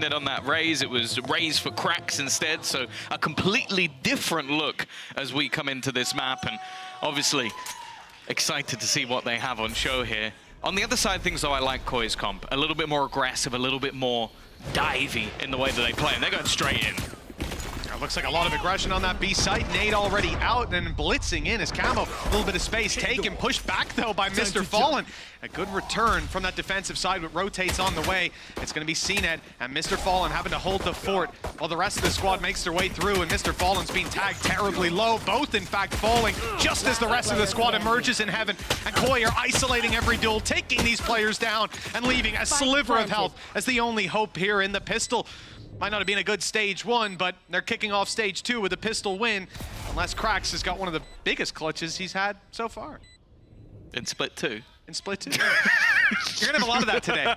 seen it on that raise. It was raise for cracks instead, so a completely different look as we come into this map, and obviously excited to see what they have on show here. On the other side of things, though, I like Koi's comp. A little bit more aggressive, a little bit more divey in the way that they play, and they're going straight in. It looks like a lot of aggression on that B site. Nade already out and blitzing in as Camo. A little bit of space taken, pushed back though by Mr. Fallen. A good return from that defensive side, but rotates on the way. It's going to be CNET and Mr. Fallen having to hold the fort while the rest of the squad makes their way through, and Mr. Fallen's being tagged terribly low. Both, in fact, falling just as the rest of the squad emerges in heaven. And Koi are isolating every duel, taking these players down and leaving a sliver of health as the only hope here in the pistol. Might not have been a good stage one, but they're kicking off stage two with a pistol win. Unless Krax has got one of the biggest clutches he's had so far. In Split 2. In Split 2. You're gonna have a lot of that today.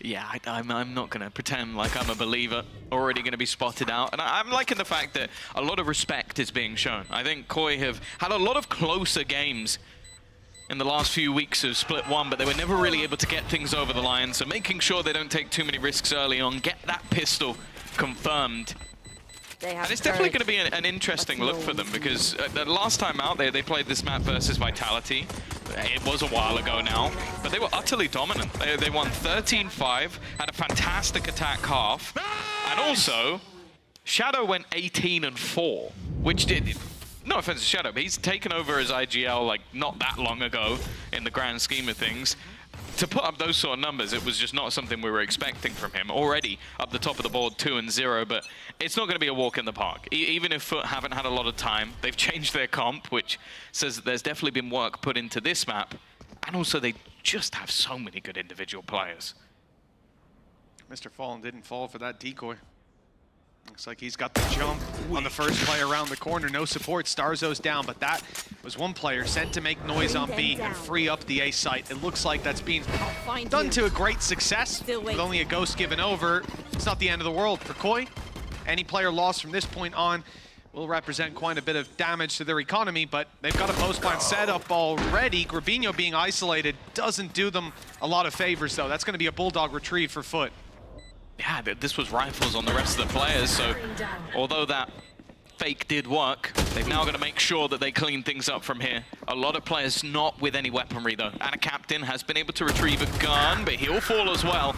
Yeah, I'm not gonna pretend like I'm a believer. Already gonna be spotted out. And I'm liking the fact that a lot of respect is being shown. I think Koi have had a lot of closer games in the last few weeks of Split 1, but they were never really able to get things over the line, so making sure they don't take too many risks early on, get that pistol confirmed. And it's definitely going to be an interesting look for them, because the last time out they played this map versus Vitality. It was a while ago now, but they were utterly dominant. They won 13-5, had a fantastic attack half, and also Shadow went 18-4, which did... No offense to Shadow, but he's taken over as IGL like not that long ago in the grand scheme of things. To put up those sort of numbers, it was just not something we were expecting from him. Already up the top of the board, 2-0, but it's not going to be a walk in the park. Even if FUT haven't had a lot of time, they've changed their comp, which says that there's definitely been work put into this map. And also they just have so many good individual players. Mr. Fallen didn't fall for that decoy. Looks like he's got the jump on the first player around the corner. No support, Starzo's down, but that was one player sent to make noise on B and free up the A site. It looks like that's been done to a great success, with only a ghost given over. It's not the end of the world for Koi. Any player lost from this point on will represent quite a bit of damage to their economy, but they've got a post plant set up already. Grabinho being isolated doesn't do them a lot of favors, though. That's going to be a Bulldog retrieve for FUT. Yeah, this was rifles on the rest of the players, so although that fake did work, they've now got to make sure that they clean things up from here. A lot of players not with any weaponry, though. And a captain has been able to retrieve a gun, but he'll fall as well.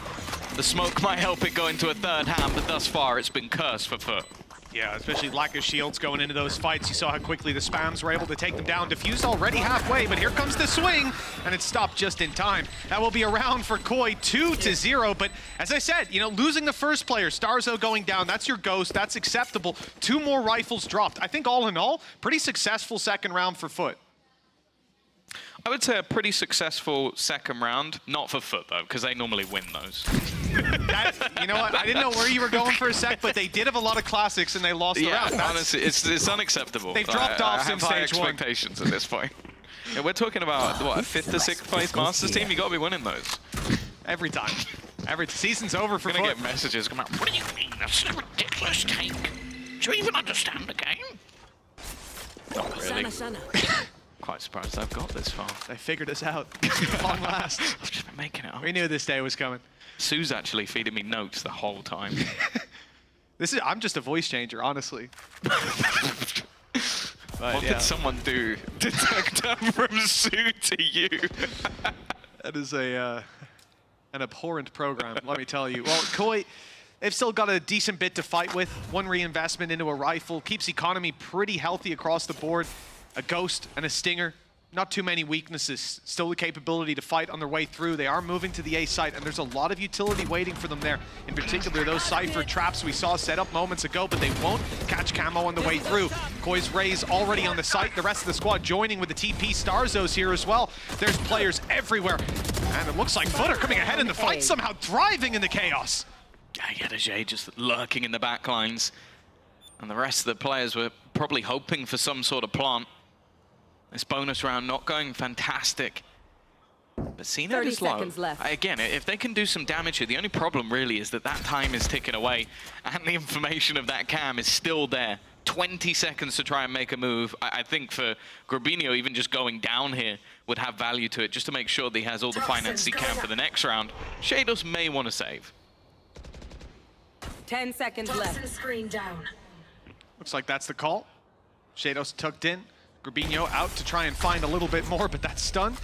The smoke might help it go into a third hand, but thus far it's been cursed for FUT. Yeah, especially lack of shields going into those fights. You saw how quickly the spams were able to take them down. Diffused already halfway, but here comes the swing, and it stopped just in time. That will be a round for Koi, 2-0. But as I said, you know, losing the first player, Starzo going down, that's your ghost, that's acceptable. 2 more rifles dropped. I think all in all, pretty successful second round for FUT. I would say a pretty successful second round. Not for FUT, though, because they normally win those. You know what? I didn't know where you were going for a sec, but they did have a lot of classics and they lost the round. Honestly, it's unacceptable. They've dropped off since stage one. I have high expectations at this point. Yeah, we're talking about, what, a 5th to 6th place Masters team? You got to be winning those. Every time. Every season's over for FUT. Gonna get messages come out. What do you mean? That's a ridiculous take. Do you even understand the game? Not really. Quite surprised I've got this far. They figured us out. Long last. I've just been making it up. We knew this day was coming. Sue's actually feeding me notes the whole time. I'm just a voice changer, honestly. What could someone do to take down from Sue to you? That is an abhorrent program, let me tell you. Well, Koi, they've still got a decent bit to fight with. 1 reinvestment into a rifle. Keeps economy pretty healthy across the board. A ghost and a stinger. Not too many weaknesses. Still the capability to fight on their way through. They are moving to the A site, and there's a lot of utility waiting for them there. In particular, those Cypher traps we saw set up moments ago, but they won't catch Camo on the way through. Koi's Raze already on the site. The rest of the squad joining with the TP. Starzo's here as well. There's players everywhere. And it looks like FUT are coming ahead in the fight, somehow thriving in the chaos. Yeah, Yedajay just lurking in the back lines. And the rest of the players were probably hoping for some sort of plant. This bonus round not going fantastic. But CNET is low. Again, if they can do some damage here, the only problem really is that time is ticking away and the information of that cam is still there. 20 seconds to try and make a move. I think for Grabinho, even just going down here would have value to it, just to make sure that he has all the finance he can for the next round. Shados may want to save. 10 seconds left. Screen down. Looks like that's the call. Shadows tucked in. Grabinho out to try and find a little bit more, but that stun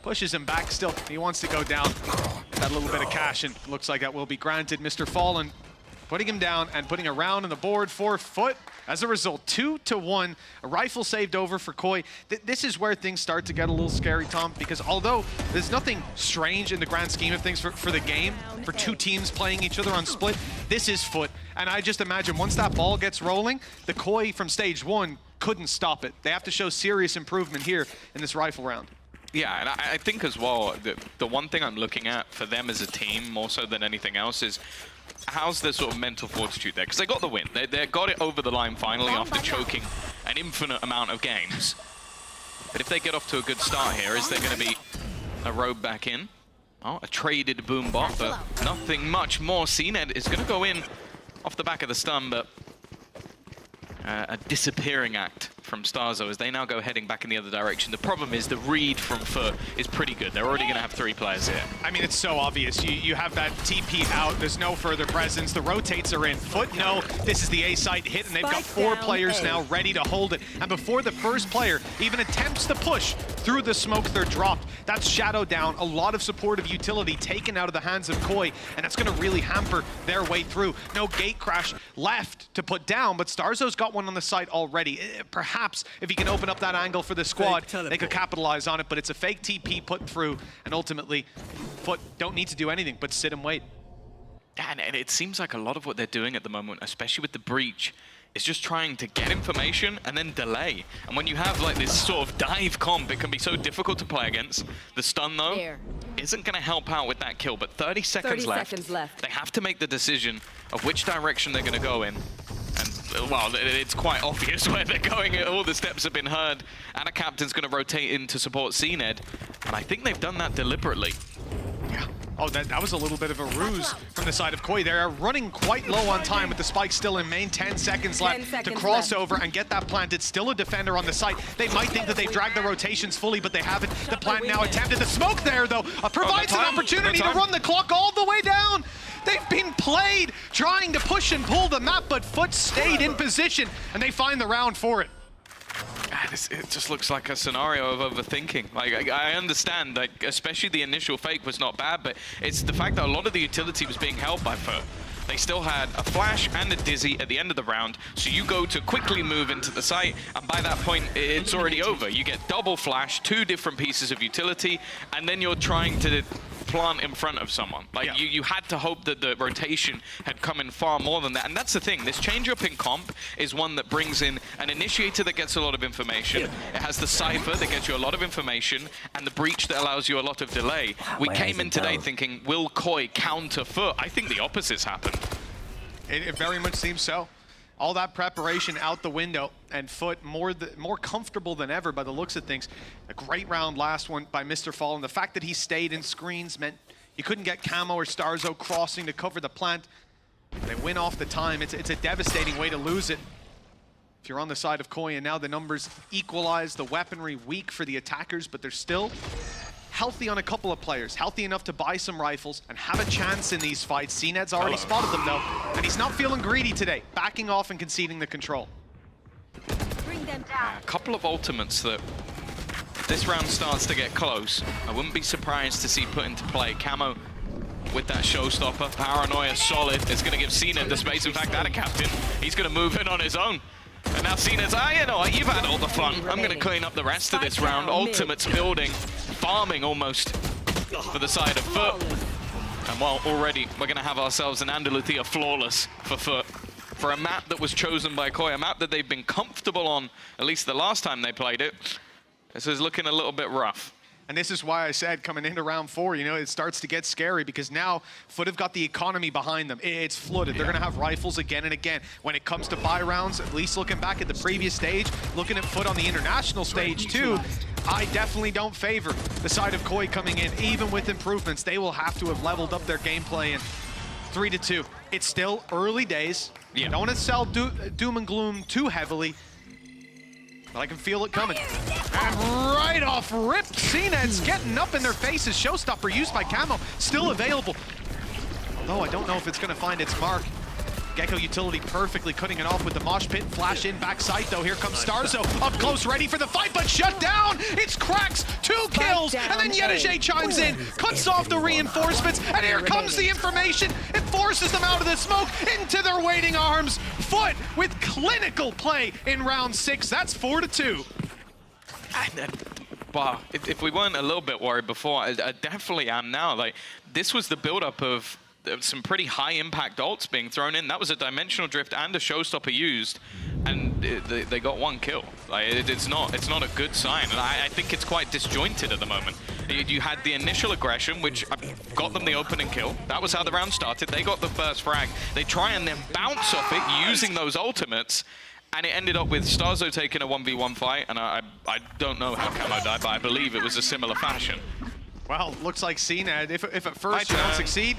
pushes him back still. He wants to go down. That little bit of cash, and looks like that will be granted. Mr. Fallen putting him down and putting a round on the board for FUT. As a result, 2-1, a rifle saved over for Koi. This is where things start to get a little scary, Tom, because although there's nothing strange in the grand scheme of things for the game, for two teams playing each other on split, this is FUT. And I just imagine once that ball gets rolling, the Koi from stage 1 couldn't stop it. They have to show serious improvement here in this rifle round. Yeah, and I think as well, the one thing I'm looking at for them as a team, more so than anything else, is how's their sort of mental fortitude there? Because they got the win. They got it over the line finally after choking an infinite amount of games. But if they get off to a good start here, is there going to be a road back in? Oh, a traded boom bot, but nothing much more. CNED is going to go in off the back of the stun, but a disappearing act from Starzo as they now go heading back in the other direction. The problem is the read from FUT is pretty good. They're already going to have 3 players here. I mean, it's so obvious. You have that TP out. There's no further presence. The rotates are in. FUT know this is the A site hit, and they've got 4 players now ready to hold it. And before the first player even attempts to push through the smoke, they're dropped. That's shadow down. A lot of supportive utility taken out of the hands of Koi, and that's going to really hamper their way through. No gate crash left to put down, but Starzo's got one on the site already. Perhaps if he can open up that angle for the squad, they could capitalize on it, but it's a fake TP put through, and ultimately, FUT don't need to do anything but sit and wait. And it seems like a lot of what they're doing at the moment, especially with the breach, is just trying to get information and then delay. And when you have like this sort of dive comp, it can be so difficult to play against. The stun, though, isn't going to help out with that kill, but 30 seconds left. They have to make the decision of which direction they're going to go in. And, well, it's quite obvious where they're going. All the steps have been heard, and a captain's going to rotate in to support CNED. And I think they've done that deliberately. Yeah. Oh, that was a little bit of a ruse from the side of Koi. They're running quite low on time with the spike still in main. 10 seconds left to cross over and get that planted. Still a defender on the site. They might think that they've dragged the rotations fully, but they haven't. The plant now attempted. The smoke there, though, provides an opportunity to run the clock all the way down. They've been played trying to push and pull the map, but FUT stayed in position, and they find the round for it. It just looks like a scenario of overthinking. Like, I understand, like, especially the initial fake was not bad, but it's the fact that a lot of the utility was being held by FUT. They still had a flash and a dizzy at the end of the round, so you go to quickly move into the site, and by that point, it's already over. You get double flash, 2 different pieces of utility, and then you're trying to plant in front of someone. Like, you had to hope that the rotation had come in far more than that. And that's the thing. This change-up in comp is one that brings in an initiator that gets a lot of information. It has the Cypher that gets you a lot of information, and the breach that allows you a lot of delay. We came in today thinking, will Koi counter FUT? I think the opposite's happened. It very much seems so. All that preparation out the window, and FUT more comfortable than ever by the looks of things. A great round last one by Mr. Fallen. The fact that he stayed in screens meant you couldn't get Camo or Starzo crossing to cover the plant. They win off the time. It's a devastating way to lose it. If you're on the side of Koi, and now the numbers equalize, the weaponry weak for the attackers, but they're still healthy on a couple of players, healthy enough to buy some rifles and have a chance in these fights. CNED's already spotted them though, and he's not feeling greedy today, backing off and conceding the control. Bring them down. A couple of ultimates that, if this round starts to get close, I wouldn't be surprised to see put into play. Camo with that showstopper. Paranoia solid. It's going to give CNED the space. In fact, that a captain. He's going to move in on his own. And now CNED's, you know what, you've had all the fun. I'm going to clean up the rest of this round. Ultimates building, farming almost for the side of FUT. And well, already we're going to have ourselves an Andalucia flawless for FUT. For a map that was chosen by Koi, a map that they've been comfortable on, at least the last time they played it. This is looking a little bit rough. And this is why I said coming into round 4, you know, it starts to get scary because now FUT have got the economy behind them. It's flooded. They're going to have rifles again and again. When it comes to buy rounds, at least looking back at the previous stage, looking at FUT on the international stage too, I definitely don't favor the side of Koi coming in. Even with improvements, they will have to have leveled up their gameplay. And 3-2. It's still early days. Don't want to sell doom and gloom too heavily, but I can feel it coming. And right off rip, CNED's getting up in their faces. Showstopper used by Camo, still available. Although I don't know if it's going to find its mark. Gecko utility perfectly cutting it off with the mosh pit. Flash in, backside though. Here comes Starzo up close, ready for the fight, but shut down. It's Cracks, 2 kills, and then Yedege chimes in, cuts off the reinforcements, and here comes the information. It forces them out of the smoke into their waiting arms. FUT with clinical play in round 6. That's 4-2. Wow, if we weren't a little bit worried before, I definitely am now. Like, this was the build-up of some pretty high-impact ults being thrown in. That was a dimensional drift and a showstopper used, and they got 1 kill. Like, it's not a good sign, and I think it's quite disjointed at the moment. You had the initial aggression, which got them the opening kill. That was how the round started. They got the first frag. They try and then bounce off it using those ultimates, and it ended up with Starzo taking a 1v1 fight, and I don't know how Camo died, but I believe it was a similar fashion. Well, looks like CNED, if at first you don't succeed,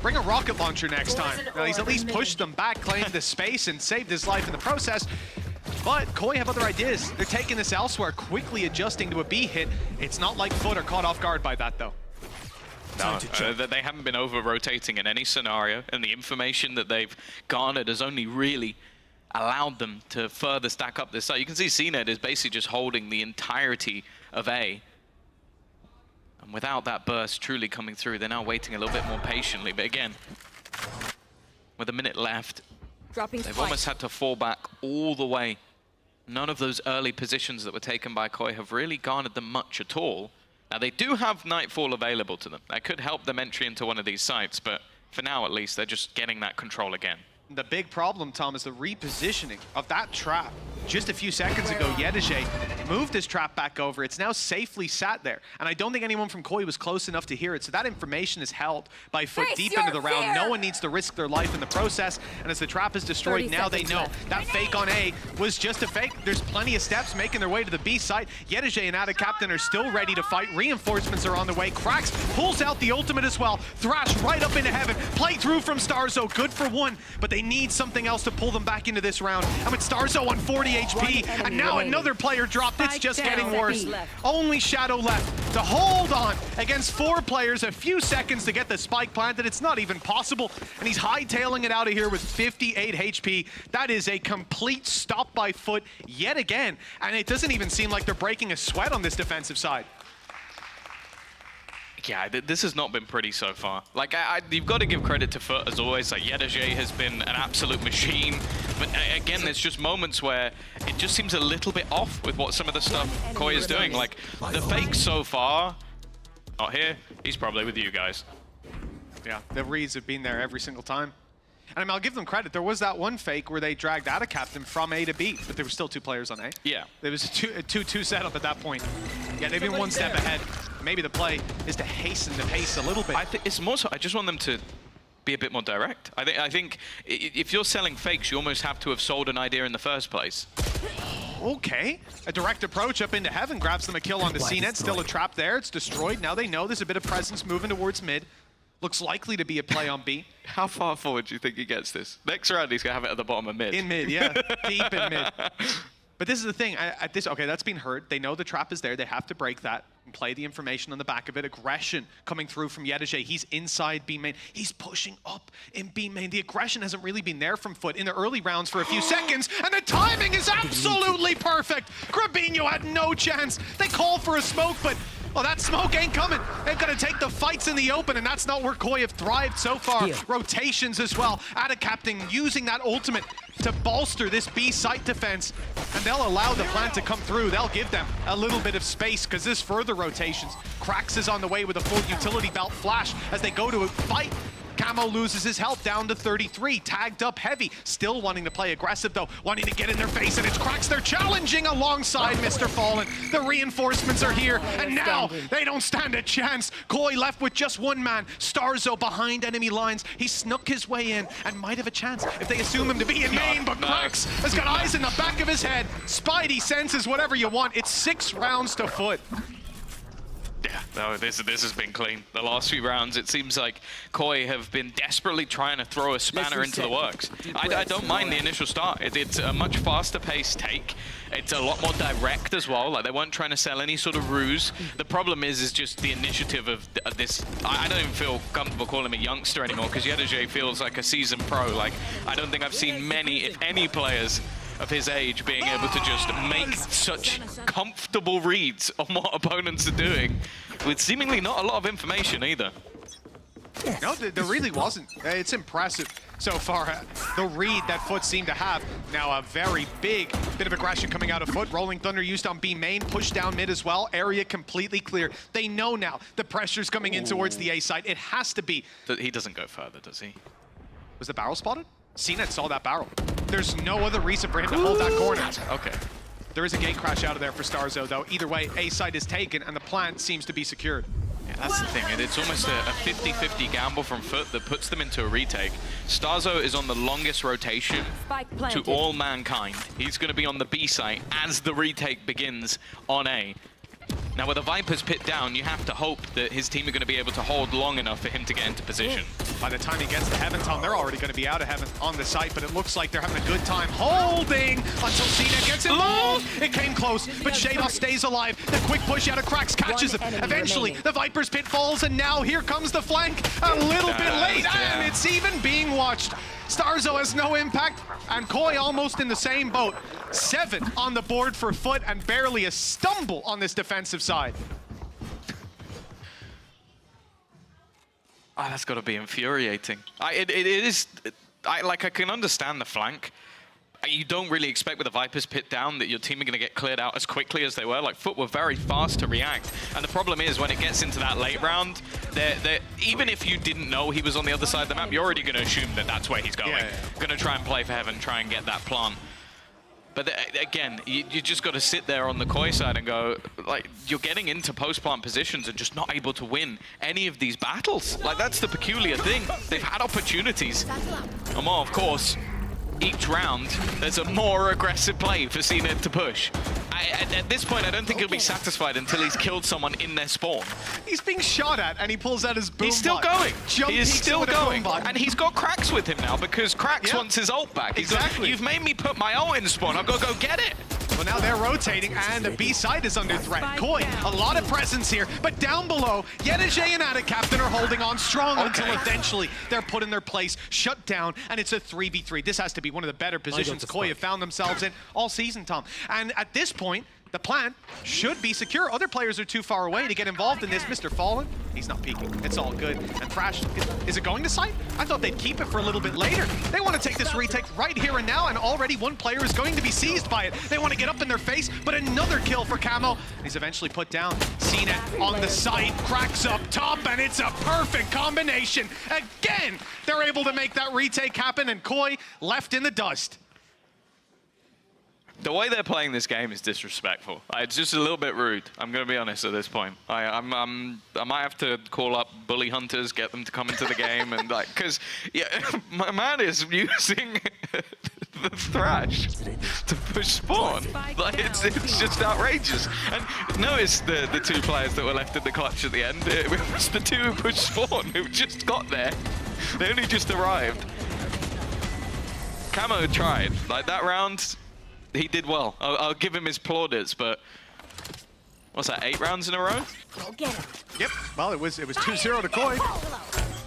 bring a rocket launcher next time. Now, he's at least pushed them back, claimed the space, and saved his life in the process. But Koi have other ideas. They're taking this elsewhere, quickly adjusting to a B hit. It's not like FUT are caught off guard by that, though. No, they haven't been over-rotating in any scenario, and the information that they've garnered has only really allowed them to further stack up this side. You can see CNED is basically just holding the entirety of A. And without that burst truly coming through, they're now waiting a little bit more patiently. But again, with a minute left, they've almost had to fall back all the way. None of those early positions that were taken by Koi have really garnered them much at all. Now, they do have Nightfall available to them. That could help them entry into one of these sites, but for now, at least, they're just getting that control again. The big problem, Tom, is the repositioning of that trap. Just a few seconds ago, Yedege moved his trap back over. It's now safely sat there. And I don't think anyone from Koi was close enough to hear it. So that information is held by FUT deep into the round. No one needs to risk their life in the process. And as the trap is destroyed, now they know that fake on A was just a fake. There's plenty of steps making their way to the B site. Yedege and Ada Captain are still ready to fight. Reinforcements are on the way. Cracks pulls out the ultimate as well. Thrash right up into heaven. Play through from Starzo. Good for 1, but they need something else to pull them back into this round. And with Starzo on 40 HP, and now another player dropped, it's just getting worse. Only Shadow left to hold on against 4 players, a few seconds to get the spike planted. It's not even possible, and he's hightailing it out of here with 58 HP. That is a complete stop by FUT yet again, and it doesn't even seem like they're breaking a sweat on this defensive side. Yeah, this has not been pretty so far. Like, you've got to give credit to FUT as always. Like, Yedege has been an absolute machine. But again, there's just moments where it just seems a little bit off with what some of the stuff Koi is doing. Like, the fake so far, not here, he's probably with you guys. Yeah, the reads have been there every single time. And I mean, I'll give them credit. There was that one fake where they dragged out a captain from A to B, but there were still 2 players on A. Yeah. There was a 2-2 setup at that point. Yeah, they've been 1 step ahead. Maybe the play is to hasten the pace a little bit. I think it's more so, I just want them to be a bit more direct. I think if you're selling fakes, you almost have to have sold an idea in the first place. Okay. A direct approach up into heaven grabs them a kill onto CNED. Still a trap there. It's destroyed. Now they know there's a bit of presence moving towards mid. Looks likely to be a play on B. How far forward do you think he gets this? Next round, he's going to have it at the bottom of mid. In mid, yeah. Deep in mid. But this is the thing. Okay, that's been heard. They know the trap is there. They have to break that and play the information on the back of it. Aggression coming through from Yedege. He's inside B main. He's pushing up in B main. The aggression hasn't really been there from FUT in the early rounds for a few seconds, and the timing is absolutely perfect. Grabinho had no chance. They call for a smoke, but well, that smoke ain't coming. They've got to take the fights in the open, and that's not where Koi have thrived so far. Rotations as well. Ada Captain using that ultimate to bolster this B site defense, and they'll allow the plant to come through. They'll give them a little bit of space because there's further rotations. Cracks is on the way with a full utility belt flash as they go to a fight. Camo loses his health down to 33, tagged up heavy, still wanting to play aggressive though, wanting to get in their face, and it's Cracks. They're challenging alongside Mr. Fallen. The reinforcements are here, and now they don't stand a chance. Koi left with just 1 man. Starzo behind enemy lines. He snuck his way in and might have a chance if they assume him to be in main, but Cracks has got eyes in the back of his head. Spidey senses whatever you want. It's 6 rounds to FUT. Yeah. Oh, this has been clean. The last few rounds, it seems like Koi have been desperately trying to throw a spanner into the works. I don't mind the initial start. It's a much faster paced take. It's a lot more direct as well. Like, they weren't trying to sell any sort of ruse. The problem is just the initiative of this. I don't even feel comfortable calling him a youngster anymore, because Yedajay feels like a seasoned pro. Like, I don't think I've seen many, if any, players of his age being able to just make such comfortable reads on what opponents are doing with seemingly not a lot of information either. No, there really wasn't. It's impressive so far, the read that FUT seemed to have. Now a very big bit of aggression coming out of FUT. Rolling Thunder used on B main, push down mid as well. Area completely clear. They know now the pressure's coming in towards the A side. It has to be. He doesn't go further, does he? Was the barrel spotted? CNET saw that barrel. There's no other reason for him to hold that corner. Okay. There is a gate crash out of there for Starzo, though. Either way, A side is taken, and the plant seems to be secured. Yeah, that's the thing. It's almost a 50-50 gamble from FUT that puts them into a retake. Starzo is on the longest rotation to all mankind. He's going to be on the B site as the retake begins on A. Now, with the Viper's pit down, you have to hope that his team are going to be able to hold long enough for him to get into position. By the time he gets to Heaven, Tom, they're already going to be out of Heaven on the site, but it looks like they're having a good time holding until CNET gets involved. It came close, but Shadow stays alive. The quick push out of Krax catches him. Eventually, the Viper's pit falls, and now here comes the flank. A little bit late, and it's even being watched. Starzo has no impact, and Koi almost in the same boat. 7 on the board for FUT, and barely a stumble on this defensive side. Oh, that's got to be infuriating. It is. I can understand the flank. You don't really expect with a Viper's pit down that your team are going to get cleared out as quickly as they were. Like, FUT were very fast to react. And the problem is, when it gets into that late round, even if you didn't know he was on the other side of the map, you're already going to assume that that's where he's going. Going to try and play for Heaven, try and get that plant. But again, you just got to sit there on the Koi side and go, like, you're getting into post-plant positions and just not able to win any of these battles. Like, that's the peculiar thing. They've had opportunities. And well, of course, each round, there's a more aggressive play for CNET to push. At this point, I don't think he'll be satisfied until he's killed someone in their spawn. He's being shot at, and he pulls out his boom. He's still going. He is still going. And he's got Krax with him now, because Krax wants his ult back. He's exactly. You've made me put my ult in spawn. I've got to go get it. Well, now they're rotating, and the B side is under threat. Koi, a lot of presence here, but down below, Yedajay and Ada Captain are holding on strong until eventually they're put in their place, shut down, and it's a 3v3. This has to be one of the better positions Koi have found themselves in all season, Tom. And at this point, the plant should be secure. Other players are too far away to get involved in this. Mr. Fallen, he's not peeking. It's all good. And Thrash, is it going to site? I thought they'd keep it for a little bit later. They want to take this retake right here and now, and already one player is going to be seized by it. They want to get up in their face, but another kill for Camo. He's eventually put down. CNET on the site, Cracks up top, and it's a perfect combination. Again, they're able to make that retake happen, and Koi left in the dust. The way they're playing this game is disrespectful. It's just a little bit rude. I'm going to be honest at this point. I might have to call up bully hunters, get them to come into the game, and like, because my man is using the Thrash to push spawn. Like, it's just outrageous. And notice the 2 players that were left in the clutch at the end. It was the 2 who pushed spawn who just got there. They only just arrived. Camo tried. Like, that round, he did well. I'll give him his plaudits, but what's that, 8 rounds in a row? Yep, well, it was 2-0 to Koi.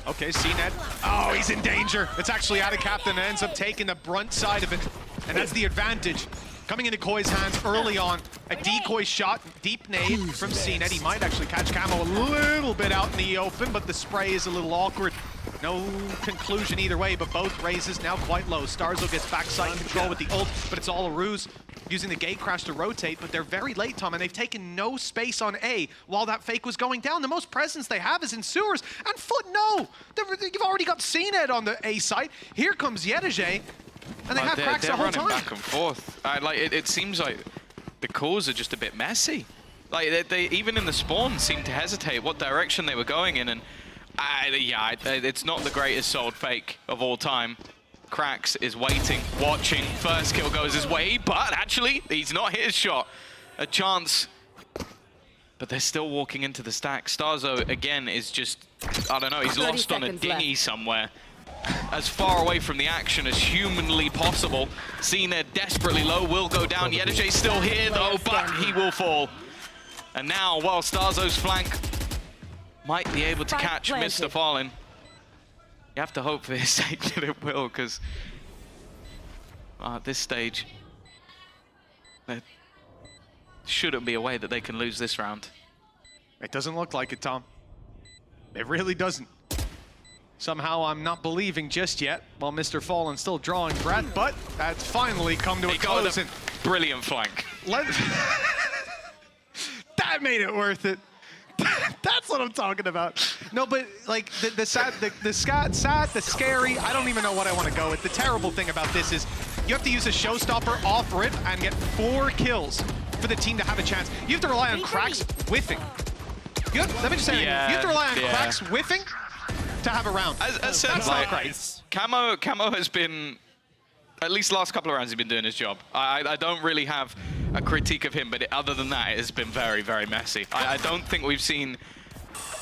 Okay, CNET. Oh, he's in danger. It's actually Ada Captain and ends up taking the brunt side of it. And that's the advantage. Coming into Koi's hands early on. A decoy shot, deep nade from CNET. He might actually catch Camo a little bit out in the open, but the spray is a little awkward. No conclusion either way, but both raises now quite low. Starzo gets backside control with the ult, but it's all a ruse. Using the gate crash to rotate, but they're very late, Tom, and they've taken no space on A while that fake was going down. The most presence they have is in sewers, and FUT, no! You've already got CNET on the A site. Here comes Yedajay, and they have Cracks the whole time. They're running back and forth. It seems like the calls are just a bit messy. Like, they even in the spawn seemed to hesitate what direction they were going in, and it's not the greatest sold fake of all time. Cracks is waiting, watching. First kill goes his way, but actually, he's not hit his shot. A chance But they're still walking into the stack. Starzo, again, is just, I don't know, he's 30 lost on a seconds dinghy left. somewhere. As far away from the action as humanly possible. Cena desperately low, will go down. Yedejay's still here though, but he will fall. And now, while Starzo's flank might be able to Spike catch planted. Mr. Fallen, you have to hope for his sake that it will, because at this stage, there shouldn't be a way that they can lose this round. It doesn't look like it, Tom. It really doesn't. Somehow I'm not believing just yet, while Mr. Fallen's still drawing breath, but that's finally come to a He got close. a brilliant flank. That made it worth it. That's what I'm talking about. No, but like the scary, I don't even know what I want to go with. The terrible thing about this is you have to use a showstopper off rip and get 4 kills for the team to have a chance. You have to rely on cracks whiffing. Let me just say, Yeah, you have to rely on yeah. cracks whiffing to have a round. As said, That's like, not great. Camo has been, at least the last couple of rounds, he's been doing his job. I don't really have a critique of him, but other than that, it has been very, very messy. I don't think we've seen,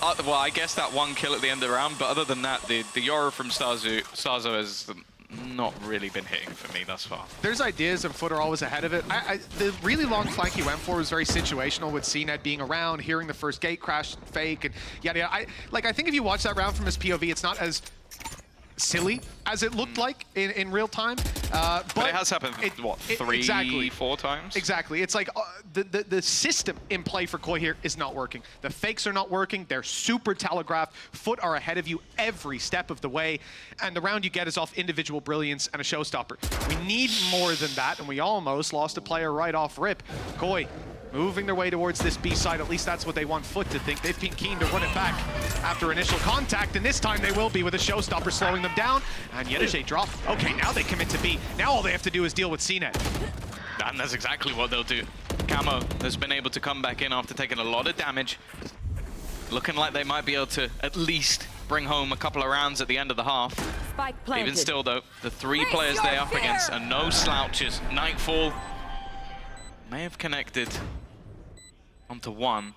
well, I guess that 1 kill at the end of the round, but other than that, the Yoru from Starzo has not really been hitting for me thus far. There's ideas, and FUT are always ahead of it. The really long flank he went for was very situational, with CNED being around, hearing the first gate crash fake, and yada yada. I think if you watch that round from his POV, it's not as silly as it looked like in real time. But it has happened, what, 3, 4 times? Exactly. It's like the system in play for Koi here is not working. The fakes are not working. They're super telegraphed. FUT are ahead of you every step of the way. And the round you get is off individual brilliance and a showstopper. We need more than that, and we almost lost a player right off rip. Koi moving their way towards this B side. At least that's what they want FUT to think. They've been keen to run it back after initial contact, and this time they will be with a showstopper slowing them down. And Yedejay drop. Okay, now they commit to B. Now all they have to do is deal with CNET. And that's exactly what they'll do. Camo has been able to come back in after taking a lot of damage. Looking like they might be able to at least bring home a couple of rounds at the end of the half. Spike planted. Even still though, the 3 Face players your they're up fear. against are no slouches. Nightfall may have connected onto 1,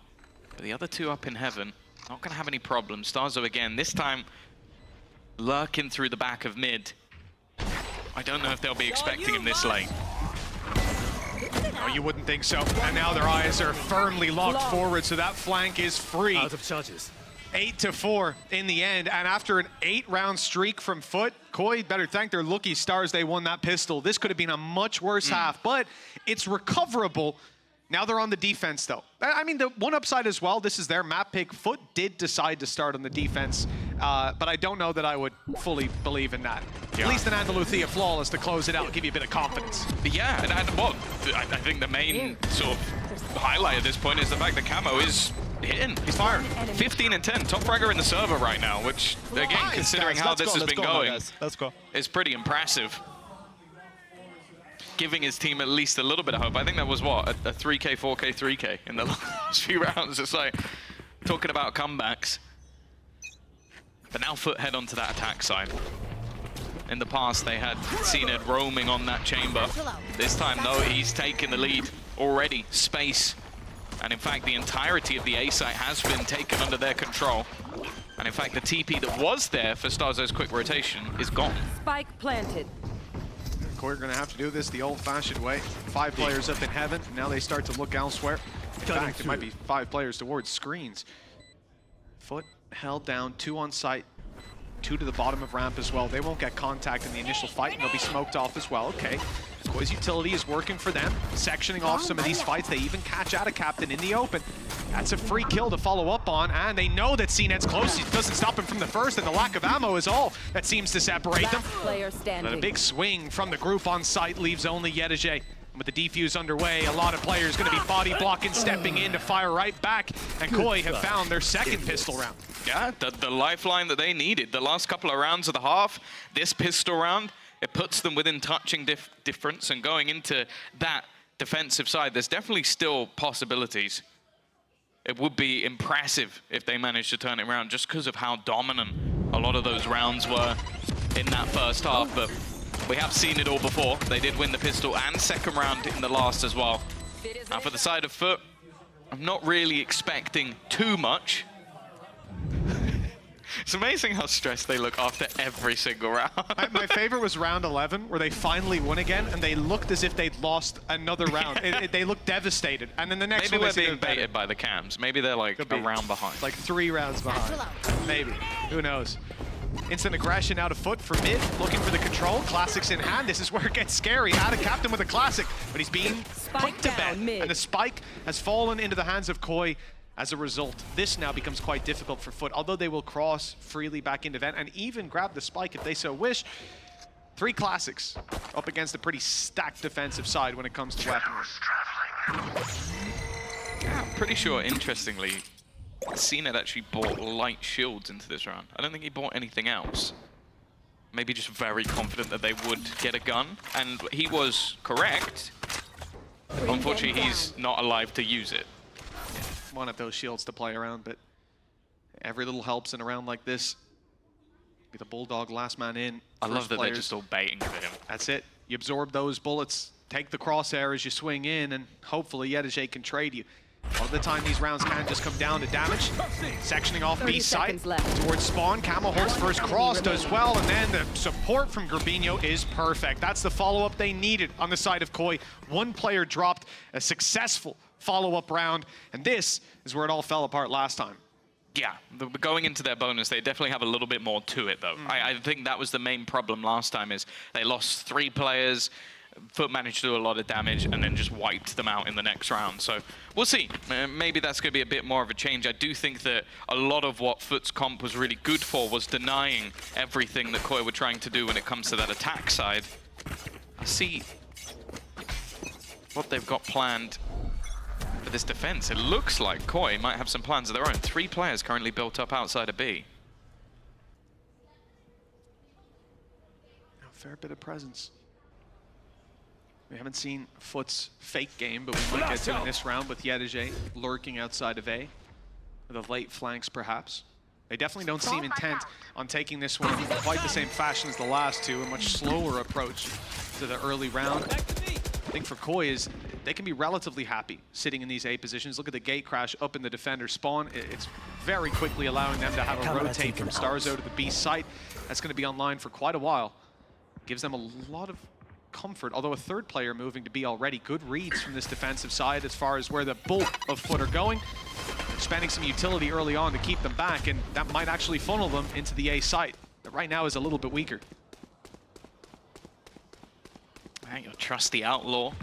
but the other 2 up in heaven, not gonna have any problems. Starzo again, this time lurking through the back of mid. I don't know if they'll be expecting him this late. Oh, you wouldn't think so. And now their eyes are firmly locked forward, so that flank is free. Out of charges. 8-4 in the end, and after an 8-round streak from FUT, Koi better thank their lucky stars they won that pistol. This could have been a much worse half, but it's recoverable. Now they're on the defense, though. I mean, the one upside as well, this is their map pick. FUT did decide to start on the defense, but I don't know that I would fully believe in that. Yeah. At least an Andalucia flawless to close it out, give you a bit of confidence. Yeah, and well, I think the main sort of highlight at this point is the fact that Camo is hitting. He's firing. 15 and 10, top fragger in the server right now, which, again, Nice, considering guys. how Let's this go, has been let's go, going, guys. Let's go. is pretty impressive. Giving his team at least a little bit of hope. I think that was, what, a 3K, 4K, 3K in the last few rounds. It's like, talking about comebacks. But now FUT head onto that attack side. In the past, they had seen it roaming on that chamber. This time, though, he's taken the lead already. Space. And in fact, the entirety of the A site has been taken under their control. And in fact, the TP that was there for Starzo's quick rotation is gone. Spike planted. Koi are going to have to do this the old-fashioned way. 5 players up in heaven, and now they start to look elsewhere. In fact, it might be 5 players towards screens. FUT held down, 2 on site, 2 to the bottom of ramp as well. They won't get contact in the initial fight, and they'll be smoked off as well. Okay, Koi's utility is working for them, sectioning off some of these fights. They even catch out a captain in the open. That's a free kill to follow up on, and they know that CNED's close. He doesn't stop him from the first, and the lack of ammo is all that seems to separate them. Last player standing. But a big swing from the group on site leaves only Yedejay. With the defuse underway, a lot of players going to be body blocking, stepping in to fire right back, and Koi have found their second pistol round. Yeah, the lifeline that they needed. The last couple of rounds of the half, this pistol round, it puts them within touching difference, and going into that defensive side, there's definitely still possibilities. It would be impressive if they managed to turn it around just because of how dominant a lot of those rounds were in that first half, but we have seen it all before. They did win the pistol and second round in the last as well. Now for the side of FUT, I'm not really expecting too much. It's amazing how stressed they look after every single round. My favorite was round 11, where they finally won again, and they looked as if they'd lost another round. They looked devastated. And then the next Maybe one, we're being baited by the cams. Maybe they're like a round behind. Like 3 rounds behind. Maybe. Who knows? Instant aggression out of FUT for mid, looking for the control. Classics in hand. This is where it gets scary. Out of captain with a classic, but he's being put to bed. And the spike has fallen into the hands of Koi. As a result, this now becomes quite difficult for FUT, although they will cross freely back into vent and even grab the spike if they so wish. 3 classics up against a pretty stacked defensive side when it comes to weapons. Yeah, I'm pretty sure, interestingly, CNET actually bought light shields into this round. I don't think he bought anything else. Maybe just very confident that they would get a gun, and he was correct. Unfortunately, he's not alive to use it. One of those shields to play around, but every little helps in a round like this. Be the Bulldog last man in. I love that they're just all baiting for him. That's it. You absorb those bullets, take the crosshair as you swing in, and hopefully Yedije can trade you. A lot of the time these rounds can just come down to damage. Sectioning off B site towards spawn. Camo holds first cross, does well, and then the support from Gerbinho is perfect. That's the follow-up they needed on the side of Koi. One player dropped a successful follow-up round, and this is where it all fell apart last time. Yeah, going into their bonus, they definitely have a little bit more to it, though. I think that was the main problem last time, is they lost 3 players, FUT managed to do a lot of damage, and then just wiped them out in the next round. So we'll see. Maybe that's going to be a bit more of a change. I do think that a lot of what FUT's comp was really good for was denying everything that Koi were trying to do when it comes to that attack side. I see what they've got planned for this defense. It looks like Koi might have some plans of their own. 3 players currently built up outside of B. A fair bit of presence. We haven't seen FUT's fake game, but we might get to in this round with Yedije lurking outside of A. With the late flanks, perhaps. They definitely don't seem intent on taking this one in quite the same fashion as the last 2, a much slower approach to the early round. I think for Koi is they can be relatively happy sitting in these A positions. Look at the gate crash up in the defender spawn. It's very quickly allowing them to have a rotate from Starzo to the B site. That's going to be online for quite a while. Gives them a lot of comfort, although a 3rd player moving to B already. Good reads from this defensive side as far as where the bulk of FUT are going. Spending some utility early on to keep them back, and that might actually funnel them into the A site. That right now is a little bit weaker. Your trusty outlaw.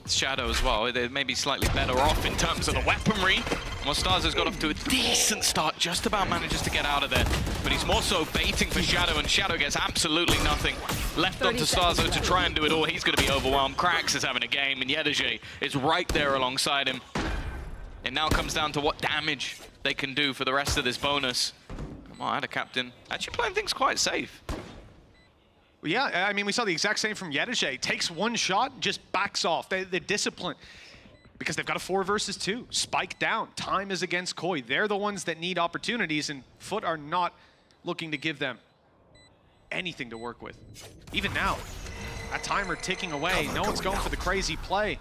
Shadow as well. They may be slightly better off in terms of the weaponry. Starzo's got off to a decent start, just about manages to get out of there. But he's more so baiting for Shadow, and Shadow gets absolutely nothing. Left up to Starzo to try and do it all. He's going to be overwhelmed. Krax is having a game, and Yedije is right there alongside him. It now comes down to what damage they can do for the rest of this bonus. Come on, Ada Captain. Actually playing things quite safe. Yeah, I mean, we saw the exact same from Yedije. Takes 1 shot, just backs off. They're disciplined because they've got a 4 versus 2. Spike down. Time is against Koi. They're the ones that need opportunities, and FUT are not looking to give them anything to work with. Even now, that timer ticking away. No one's going for the crazy play.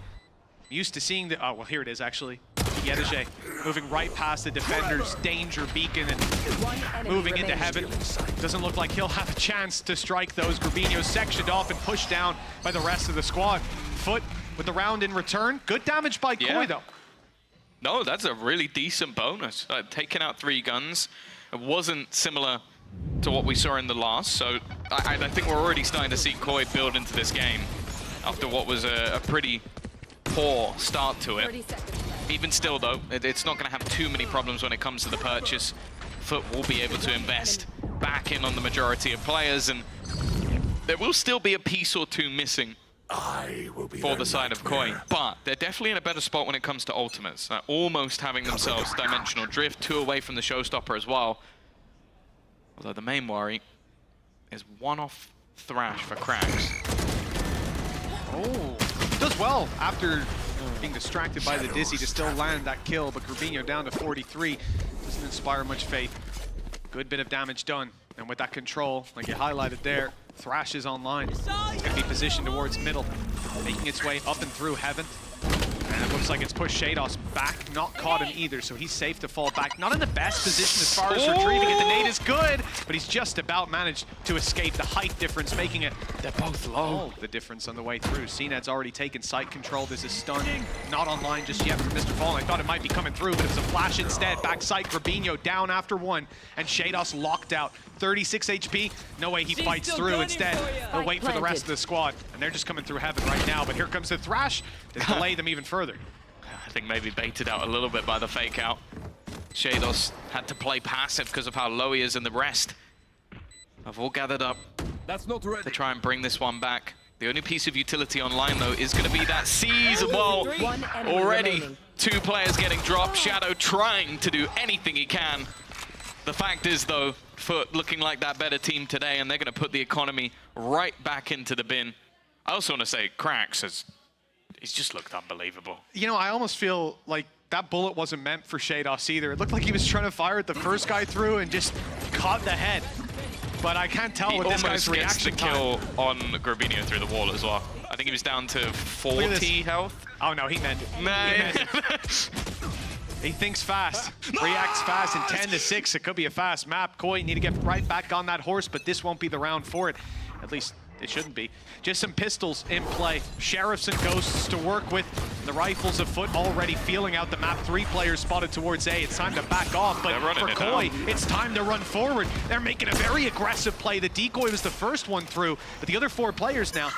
Used to seeing the... Oh, well, here it is, actually. Yedije moving right past the defender's danger beacon and moving into heaven. Doesn't look like he'll have a chance to strike those. Gerbinho's sectioned off and pushed down by the rest of the squad. FUT with the round in return. Good damage by Koi, though. No, that's a really decent bonus. Taking out 3 guns. It wasn't similar to what we saw in the last, so I think we're already starting to see Koi build into this game after what was a pretty poor start to it. Even still, though, it's not going to have too many problems when it comes to the purchase. FUT will be able to invest back in on the majority of players, and there will still be a piece or 2 missing for the side of Koi. But they're definitely in a better spot when it comes to ultimates. Almost having themselves dimensional drift, 2 away from the showstopper as well. Although the main worry is 1 off Thrash for Krax. Oh, does well after being distracted by the Dizzy to still land that kill, but Gerbinho down to 43 doesn't inspire much faith. Good bit of damage done, and with that control, like you highlighted there, Thrash is online. It's going to be positioned towards middle, making its way up and through heaven. And looks like it's pushed Shados back, not caught him either, so he's safe to fall back. Not in the best position as far as retrieving it. The nade is good, but he's just about managed to escape. The height difference making it. They're both low. The difference on the way through. CNED's already taken site control. There's a stun not online just yet from Mr. Fallen. I thought it might be coming through, but it was a flash instead. Back site, Grabinho down after one, and Shados locked out. 36 HP, no way he fights through. Instead, he'll wait for the rest of the squad, and they're just coming through heaven right now. But here comes the Thrash to delay them even further. I think maybe baited out a little bit by the fake out. Shados had to play passive because of how low he is, and the rest have all gathered up to try and bring this one back. The only piece of utility online, though, is going to be that Seize. Well, already 2 players getting dropped. Shadow trying to do anything he can. The fact is, though, FUT looking like that better team today, and they're going to put the economy right back into the bin. I also want to say, Krax he's just looked unbelievable. You know, I almost feel like that bullet wasn't meant for Shados either. It looked like he was trying to fire at the first guy through and just caught the head. But I can't tell what this guy's reaction time. He almost gets the kill on Grabinho through the wall as well. I think he was down to 40 health. Oh no, he meant it. Nah. He meant it. He thinks fast, reacts fast, and 10-6, it could be a fast map. Koi need to get right back on that horse, but this won't be the round for it. At least it shouldn't be. Just some pistols in play. Sheriffs and Ghosts to work with. The Rifles of FUT already feeling out the map. 3 players spotted towards A. It's time to back off, but for Koi, it's time to run forward. They're making a very aggressive play. The decoy was the first one through, but the other 4 players now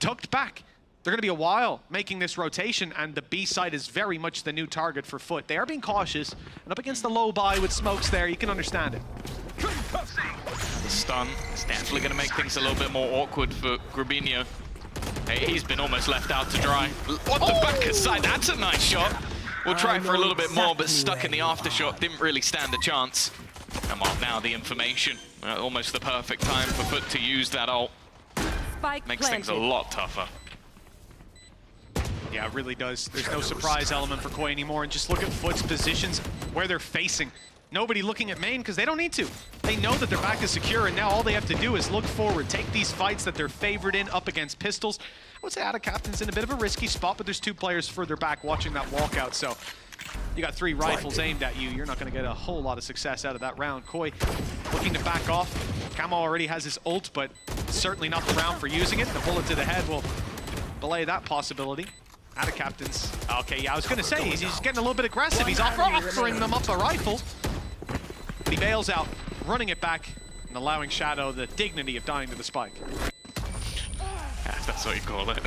tucked back. They're going to be a while making this rotation, and the B side is very much the new target for FUT. They are being cautious, and up against the low buy with smokes there, you can understand it. The stun is definitely going to make things a little bit more awkward for Grabinho. Hey, he's been almost left out to dry. On the back side, that's a nice shot. We'll try for a little bit more, but stuck in the aftershock, didn't really stand a chance. Come on, now the information. Almost the perfect time for FUT to use that ult. Makes things a lot tougher. Yeah, it really does. There's no surprise element for Koi anymore, and just look at FUT's positions where they're facing. Nobody looking at main because they don't need to. They know that their back is secure, and now all they have to do is look forward, take these fights that they're favored in up against pistols. I would say Ada Captain's in a bit of a risky spot, but there's 2 players further back watching that walkout, so you got 3 rifles aimed at you. You're not going to get a whole lot of success out of that round. Koi looking to back off. Camo already has his ult, but certainly not the round for using it. The bullet to the head will belay that possibility. Ada Captain's. Okay, yeah, I was going to say, he's getting a little bit aggressive. He's offering them up a rifle. But he bails out, running it back, and allowing Shadow the dignity of dying to the spike. Yeah, that's what you call it.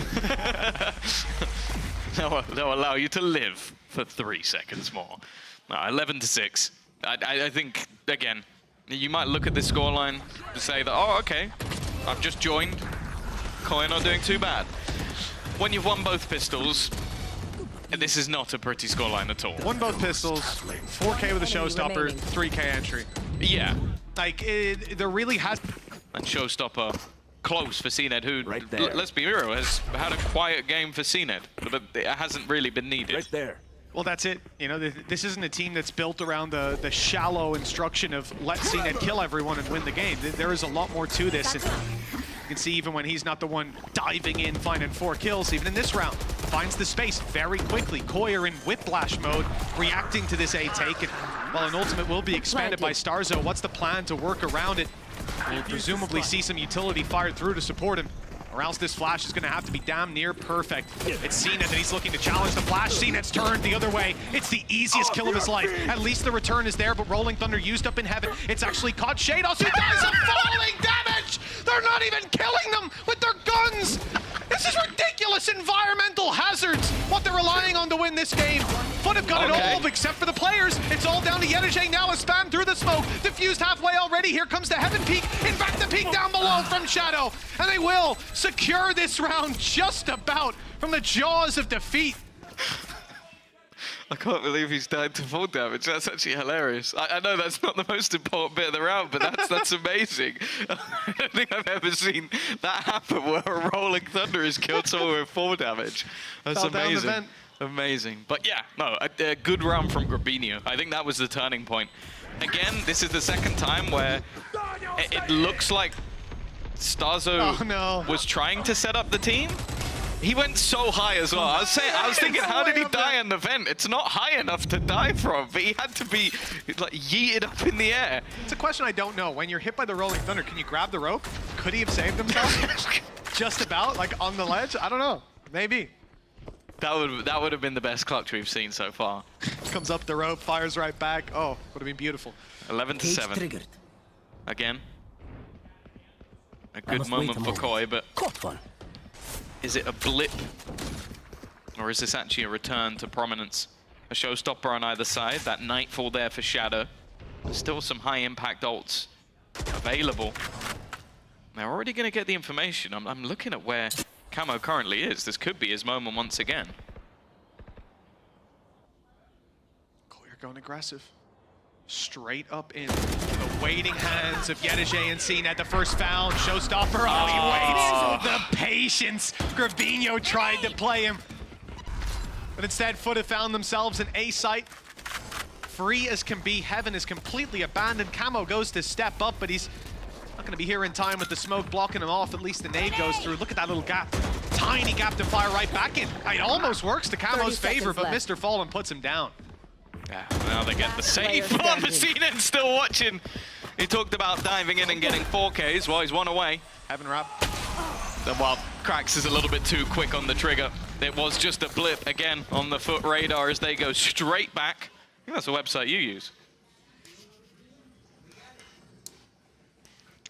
They'll allow you to live for 3 seconds more. 11-6. I think, again, you might look at this scoreline to say that, oh, okay, I've just joined. Koi not doing too bad. When you've won both pistols, this is not a pretty scoreline at all. Won both pistols, 4K with a showstopper, 3K entry. Yeah. Like, there really has... And showstopper close for CNED, who, let's be real, has had a quiet game for CNED, but it hasn't really been needed. Right there. Well, that's it. You know, this isn't a team that's built around the shallow instruction of let CNED kill everyone and win the game. There is a lot more to this. And you can see even when he's not the one diving in, finding 4 kills, even in this round, finds the space very quickly. Koi are in whiplash mode, reacting to this A take. And while an ultimate will be expanded by Starzo, what's the plan to work around it? We'll presumably see some utility fired through to support him, or else this flash is going to have to be damn near perfect. It's CNED that he's looking to challenge the flash. CNED's turned the other way. It's the easiest kill of his life. At least the return is there, but Rolling Thunder used up in heaven. It's actually caught Shados, who dies of falling damage! They're not even killing them with their guns! This is ridiculous environmental hazards, what they're relying on to win this game. FUT have got it all except for the players. It's all down to Yetajay now, a spam through the smoke. Diffused halfway already. Here comes the Heaven Peak. In fact, the peak down below from Shadow. And they will secure this round just about from the jaws of defeat. I can't believe he's died to full damage. That's actually hilarious. I know that's not the most important bit of the round, but that's amazing. I don't think I've ever seen that happen where a Rolling Thunder has killed someone with full damage. That's amazing. Amazing. But yeah, no, a good round from Grabinho. I think that was the turning point. Again, this is the second time where it looks like Starzo was trying to set up the team. He went so high as well. I was thinking, how did he die in the vent? It's not high enough to die from, but he had to be like yeeted up in the air. It's a question I don't know. When you're hit by the Rolling Thunder, can you grab the rope? Could he have saved himself? Just about, like on the ledge? I don't know. Maybe. That would have been the best clutch we've seen so far. Comes up the rope, fires right back. Oh, would have been beautiful. 11-7. Again. A good moment for Koi, but is it a blip? Or is this actually a return to prominence? A showstopper on either side, that Nightfall there for Shadow. Still some high impact ults available. They're already going to get the information. I'm looking at where Camo currently is. This could be his moment once again. Koi are going aggressive. Straight up in the waiting hands of Yedege and CNET. The first foul, showstopper. Oh, he waits. The patience. Gravino tried to play him. But instead, FUT have found themselves an A site. Free as can be. Heaven is completely abandoned. Camo goes to step up, but he's not going to be here in time with the smoke blocking him off. At least the nade goes through. Look at that little gap. Tiny gap to fire right back in. It almost works to Camo's favor, but Mr. Fallen puts him down. Yeah, now they get the save. Messina's still watching. He talked about diving in and getting 4Ks. Well, he's one away. Heaven wrap. Well, Krax is a little bit too quick on the trigger. It was just a blip again on the FUT radar as they go straight back. I think that's the website you use.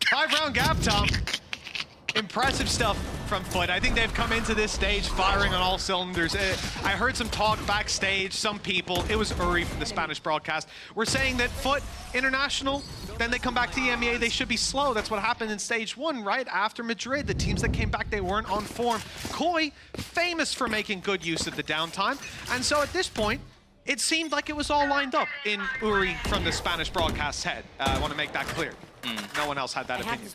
5-round gap, Tom. Impressive stuff from FUT. I think they've come into this stage firing on all cylinders. I heard some talk backstage, some people, it was Uri from the Spanish broadcast, were saying that FUT International, then they come back to the EMEA, they should be slow. That's what happened in stage 1, right? After Madrid, the teams that came back, they weren't on form. Koi, famous for making good use of the downtime. And so at this point, it seemed like it was all lined up in Uri from the Spanish broadcast's head. I want to make that clear. No one else had that opinion.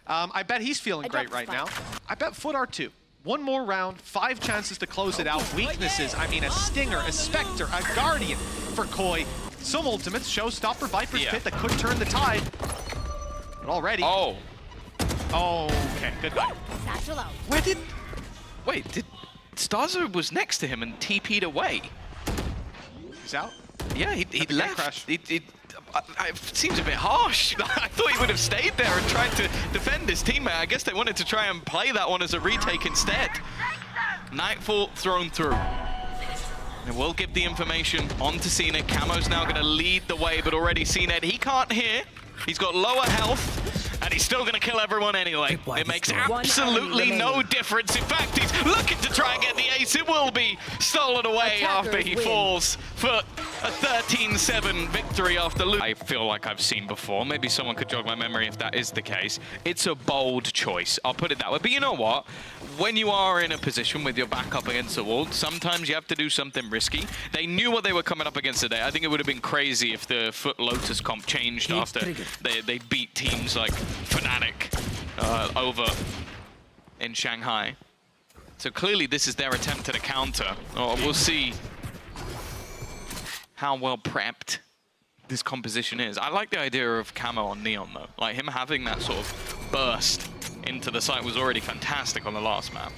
I bet he's feeling great right now. I bet FUT are too. One more round, 5 chances to close it out. Weaknesses, I mean a Stinger, a Spectre, a Guardian for Koi. Some ultimates, Showstopper, Viper's Pit that could turn the tide. But already. Oh. Okay, good night. Where did... Wait, did... Starzo was next to him and TP'd away. He's out? Yeah, he left. Crash. It seems a bit harsh. I thought he would have stayed there and tried to defend his teammate. I guess they wanted to try and play that one as a retake instead. Nightfall thrown through. And we'll give the information on to CNED. Camo's now going to lead the way, but already CNED, he can't hear. He's got lower health, and he's still going to kill everyone anyway. It makes absolutely no difference. In fact, he's looking to try and get the ace. It will be stolen away after he falls for a 13-7 victory after losing. I feel like I've seen before. Maybe someone could jog my memory if that is the case. It's a bold choice. I'll put it that way. But you know what? When you are in a position with your back up against the wall, sometimes you have to do something risky. They knew what they were coming up against today. I think it would have been crazy if the FUT Lotus comp changed after they beat teams like Fnatic over in Shanghai. So clearly this is their attempt at a counter. We'll see how well prepped this composition is. I like the idea of Camo on Neon though. Like him having that sort of burst into the site was already fantastic on the last map.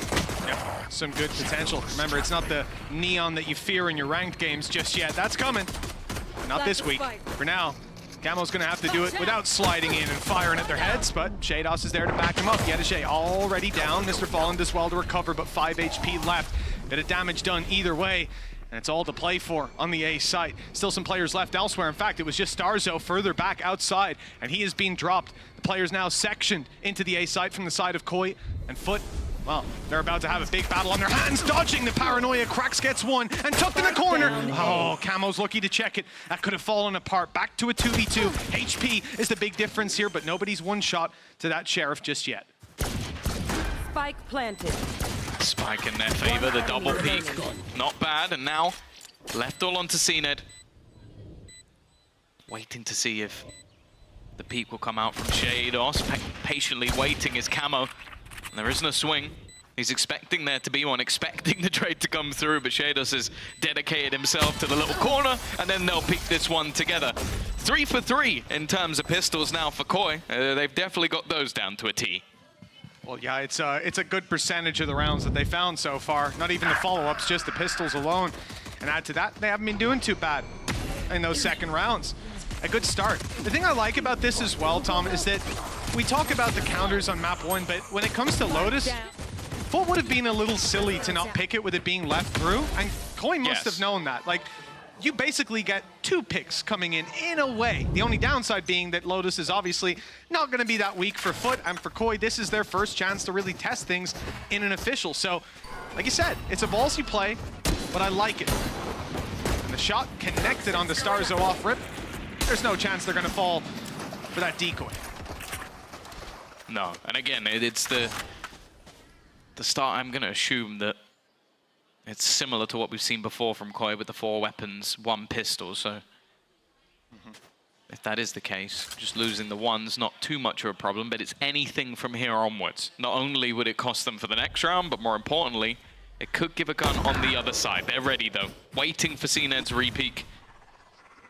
Yeah, some good potential. Remember, it's not the Neon that you fear in your ranked games just yet. That's coming. Not this week. For now, Camo's going to have to do it without sliding in and firing at their heads, but Shados is there to back him up. Yedege already down. Mr. Fallen does well to recover, but 5 HP left. Bit of damage done either way, and it's all to play for on the A site. Still some players left elsewhere. In fact, it was just Starzo further back outside, and he is being dropped. The players now sectioned into the A site from the side of Koi and FUT. Well, they're about to have a big battle on their hands, dodging the paranoia. Krax gets one and tucked in the corner. Oh, Camo's lucky to check it. That could have fallen apart. Back to a 2v2. HP is the big difference here, but nobody's one shot to that Sheriff just yet. Spike planted. Spike in their favor, the double peek. Not bad, and now left all onto CNED. Waiting to see if the peek will come out from Shados. Patiently waiting is Camo. And there isn't a swing. He's expecting there to be one, expecting the trade to come through, but Shados has dedicated himself to the little corner, and then they'll peek this one together. 3 for 3 in terms of pistols now for Koi. They've definitely got those down to a T. Well, yeah, it's a good percentage of the rounds that they found so far. Not even the follow-ups, just the pistols alone. And add to that, they haven't been doing too bad in those second rounds. A good start. The thing I like about this as well, Tom, is that we talk about the counters on map 1, but when it comes to Lotus, FUT would have been a little silly to not pick it with it being left through, and Koi must have known that. Like, you basically get 2 picks coming in a way. The only downside being that Lotus is obviously not going to be that weak for FUT, and for Koi, this is their first chance to really test things in an official. So, like you said, it's a ballsy play, but I like it. And the shot connected on the Starzo off rip. There's no chance they're going to fall for that decoy. No, and again, it's the start. I'm going to assume that it's similar to what we've seen before from Koi with the 4 weapons, 1 pistol. So if that is the case, just losing the 1's not too much of a problem, but it's anything from here onwards. Not only would it cost them for the next round, but more importantly, it could give a gun on the other side. They're ready though, waiting for CNED's repeak.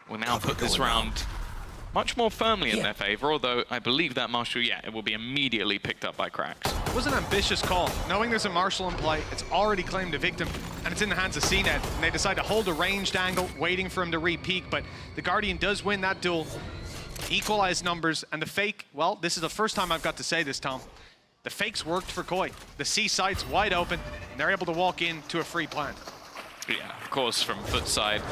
Will now put this round much more firmly in their favor, although I believe that Marshall, it will be immediately picked up by Cracks. It was an ambitious call. Knowing there's a Marshall in play, it's already claimed a victim, and it's in the hands of CNED. And they decide to hold a ranged angle, waiting for him to re-peek, but the Guardian does win that duel. Equalized numbers, and the fake, well, this is the first time I've got to say this, Tom. The fakes worked for Koi. The C site's wide open, and they're able to walk into a free plant. Yeah, of course, from FUT side,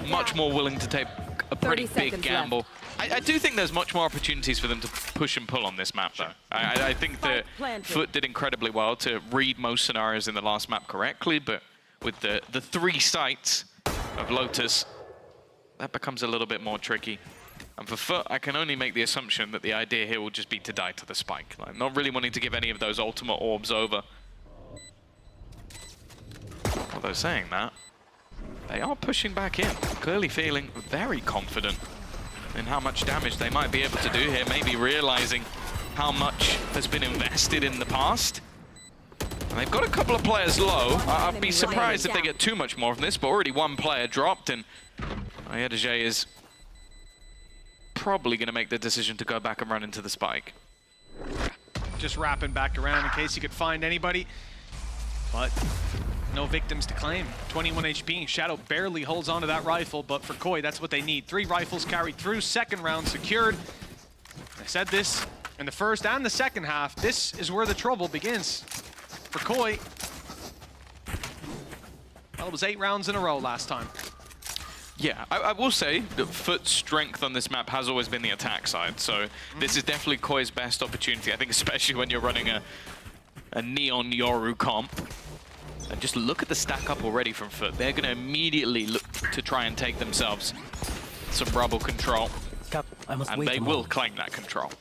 much more willing to take a pretty big gamble. I do think there's much more opportunities for them to push and pull on this map, though. I think that FUT did incredibly well to read most scenarios in the last map correctly, but with the 3 sites of Lotus, that becomes a little bit more tricky. And for FUT, I can only make the assumption that the idea here will just be to die to the spike. Like, not really wanting to give any of those ultimate orbs over. Although saying that, they are pushing back in, clearly feeling very confident in how much damage they might be able to do here, maybe realizing how much has been invested in the past. And they've got a couple of players low. I'd be surprised if they get too much more from this, but already 1 player dropped, and Ayedege is probably going to make the decision to go back and run into the spike. Just wrapping back around in case he could find anybody, but no victims to claim. 21 HP. Shadow barely holds onto that rifle, but for Koi, that's what they need. 3 rifles carried through, second round secured. I said this in the first and the second half. This is where the trouble begins for Koi. Well, it was 8 rounds in a row last time. Yeah, I will say that FUT's strength on this map has always been the attack side, so this is definitely Koi's best opportunity, I think, especially when you're running a Neon Yoru comp. And just look at the stack up already from FUT. They're going to immediately look to try and take themselves some rubble control. And they will claim that control.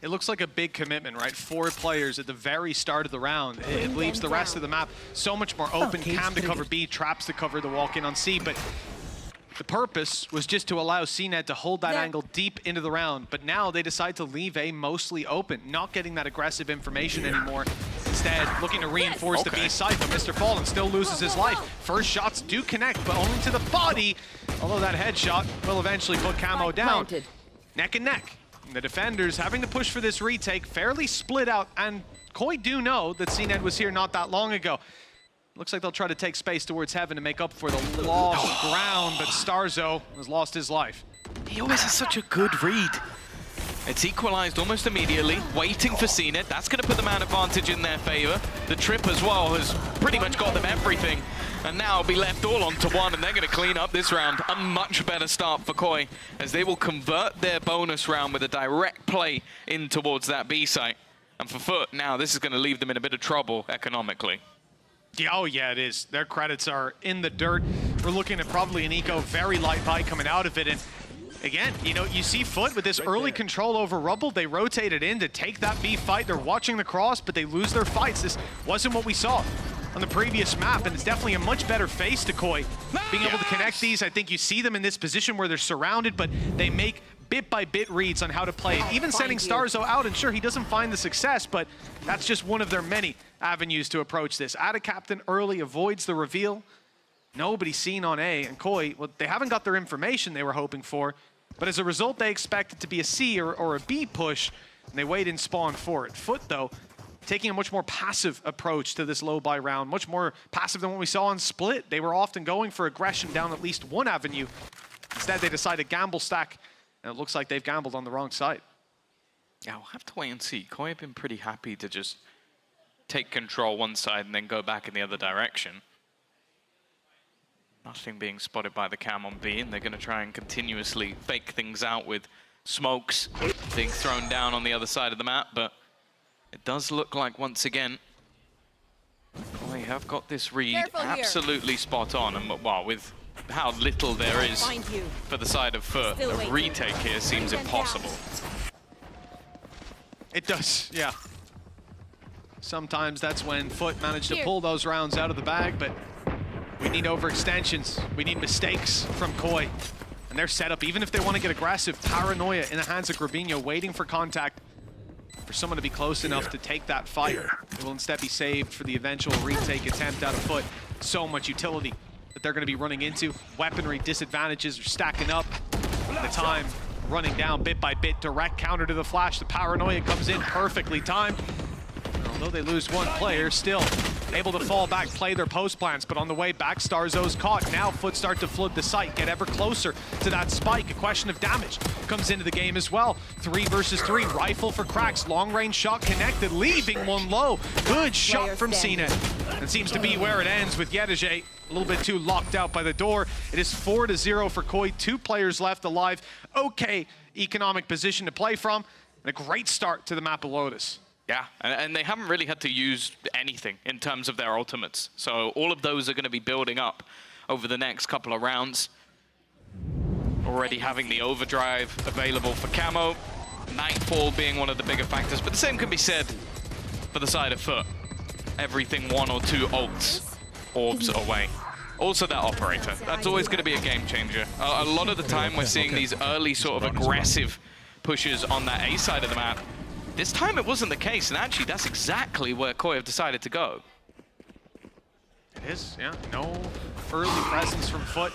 It looks like a big commitment, right? 4 players at the very start of the round. It leaves the rest of the map so much more open. Cam to cover B, traps to cover the walk-in on C, but the purpose was just to allow CNED to hold that angle deep into the round, but now they decide to leave A mostly open, not getting that aggressive information anymore. Instead, looking to reinforce the B side, but Mr. Fallen still loses his life. First shots do connect, but only to the body, although that headshot will eventually put Camo down. Neck and neck. And the defenders having to push for this retake, fairly split out, and Koi do know that CNED was here not that long ago. Looks like they'll try to take space towards heaven to make up for the lost ground, but Starzo has lost his life. He always has such a good read. It's equalized almost immediately, waiting for CNED. That's going to put the man advantage in their favor. The trip as well has pretty much got them everything. And now be left all onto 1, and they're going to clean up this round. A much better start for Koi, as they will convert their bonus round with a direct play in towards that B site. And for FUT, now this is going to leave them in a bit of trouble economically. Yeah, oh yeah, it is. Their credits are in the dirt. We're looking at probably an eco very light buy coming out of it. And again, you know, you see FUT with this early control over Rubble. They rotated in to take that B fight. They're watching the cross, but they lose their fights. This wasn't what we saw on the previous map, and it's definitely a much better face to Koi. Being able to connect these, I think you see them in this position where they're surrounded, but they make bit by bit reads on how to play it. Even sending Starzo out, and sure, he doesn't find the success, but that's just one of their many avenues to approach this. Add a captain early, avoids the reveal. Nobody seen on A, and Koi, well, they haven't got their information they were hoping for, but as a result, they expect it to be a C or a B push, and they wait in spawn for it. FUT, though, taking a much more passive approach to this low buy round, much more passive than what we saw on Split. They were often going for aggression down at least one avenue. Instead, they decided gamble stack, and it looks like they've gambled on the wrong side. Yeah, we'll have to wait and see. Koi have been pretty happy to just take control one side and then go back in the other direction. Nothing being spotted by the cam on B, and they're going to try and continuously fake things out with smokes being thrown down on the other side of the map, but it does look like, once again, Koi have got this read absolutely spot on, and well, with how little there is for the side of FUT, a retake here seems impossible. It does, yeah. Sometimes that's when FUT managed to pull those rounds out of the bag, but we need overextensions. We need mistakes from Koi. And their setup, even if they want to get aggressive, paranoia in the hands of Grabinho, waiting for contact, for someone to be close enough to take that fight. It will instead be saved for the eventual retake attempt out of FUT. So much utility that they're going to be running into. Weaponry disadvantages are stacking up. The time running down bit by bit. Direct counter to the flash. The paranoia comes in perfectly timed. And although they lose one player, still able to fall back, play their post plans, but on the way back, Starzo's caught. Now FUT start to flood the site, get ever closer to that spike. A question of damage comes into the game as well. 3 versus 3, rifle for cracks, long range shot connected, leaving one low. Good shot from CNET. And seems to be where it ends with Yedege a little bit too locked out by the door. It is 4-0 for Koi, 2 players left alive. Okay economic position to play from, and a great start to the map of Lotus. Yeah, and they haven't really had to use anything in terms of their ultimates. So all of those are going to be building up over the next couple of rounds. Already having the overdrive available for Camo. Nightfall being one of the bigger factors, but the same can be said for the side of FUT. Everything 1 or 2 ults, orbs away. Also that operator, that's always going to be a game changer. A lot of the time we're seeing these early sort of aggressive pushes on that A side of the map. This time it wasn't the case, and actually that's exactly where Koi have decided to go. It is, yeah. No early presence from FUT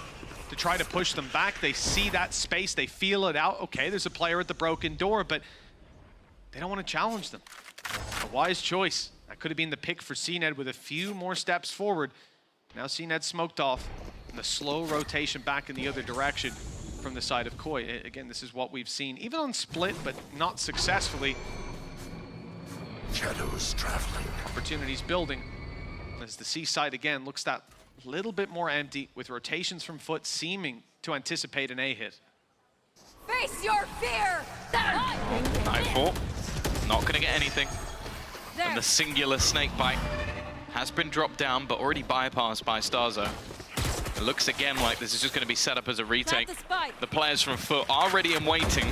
to try to push them back. They see that space, they feel it out. Okay, there's a player at the broken door, but they don't want to challenge them. A wise choice. That could have been the pick for CNED with a few more steps forward. Now CNED smoked off, and the slow rotation back in the other direction from the side of Koi. Again, this is what we've seen, even on Split, but not successfully. Shadows traveling. Opportunities building as the C side again looks that little bit more empty, with rotations from FUT seeming to anticipate an A hit. Face your fear! Nightfall, not going to get anything. And the singular snake bite has been dropped down, but already bypassed by Starzo. It looks again like this is just going to be set up as a retake. The players from FUT are ready and waiting.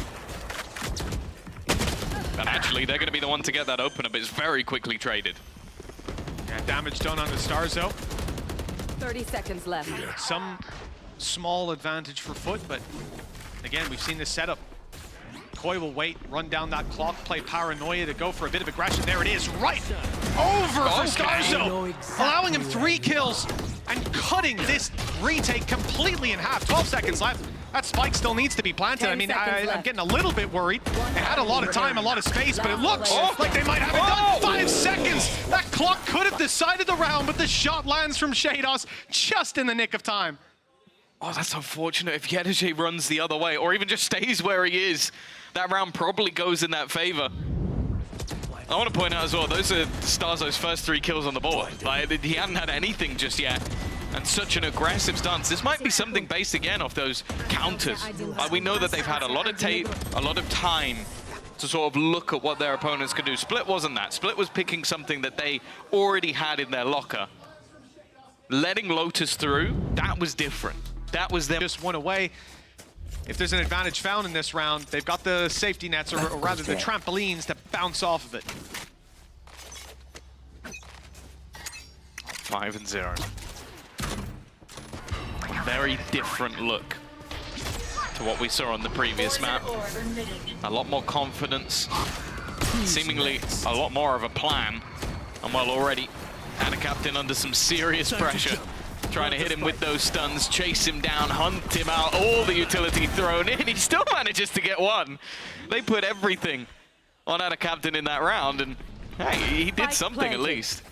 And actually, they're going to be the one to get that opener, but it's very quickly traded. Yeah, damage done on the Starzo. 30 seconds left. Some small advantage for FUT, but again, we've seen this setup. Koi will wait, run down that clock, play paranoia to go for a bit of aggression. There it is, right over for Starzo, allowing him 3 kills and cutting this retake completely in half. 12 seconds left. That spike still needs to be planted. I mean, I'm getting a little bit worried. They had a lot of time, a lot of space, but it looks like they might have it done. 5 seconds. That clock could have decided the round, but the shot lands from Shados just in the nick of time. Oh, that's unfortunate. If Yedege runs the other way, or even just stays where he is, that round probably goes in that favor. I want to point out as well, those are Starzo's first 3 kills on the board. Like, he hadn't had anything just yet. And such an aggressive stance. This might be something based again off those counters. We know that they've had a lot of tape, a lot of time to sort of look at what their opponents can do. Split wasn't that. Split was picking something that they already had in their locker. Letting Lotus through, that was different. That was them. Just one away. If there's an advantage found in this round, they've got the safety nets, or rather the trampolines, to bounce off of it. 5-0. Very different look to what we saw on the previous map. A lot more confidence, seemingly a lot more of a plan. And well, already had a captain under some serious pressure, trying to hit him with those stuns, chase him down, hunt him out, all the utility thrown in. He still manages to get one. They put everything on Ada Captain in that round, and Hey, he did something at planted. least.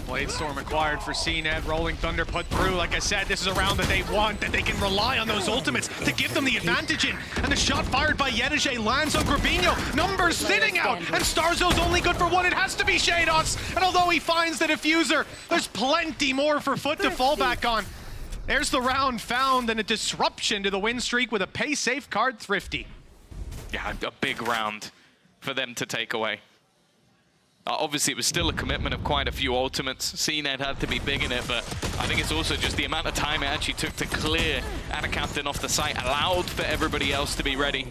Blade Storm acquired for CNED, Rolling Thunder put through. Like I said, this is a round that they want, that they can rely on those ultimates to give them the advantage in. And the shot fired by Yedije lands on Grabinho. Numbers thinning out, and Starzo's only good for one. It has to be Shados. And although he finds the diffuser, there's plenty more for FUT to fall back on. There's the round found and a disruption to the win streak with a pay safe card, Thrifty. Yeah, a big round for them to take away. Obviously, it was still a commitment of quite a few ultimates. CNED had to be big in it, but I think it's also just the amount of time it actually took to clear Captain off the site allowed for everybody else to be ready.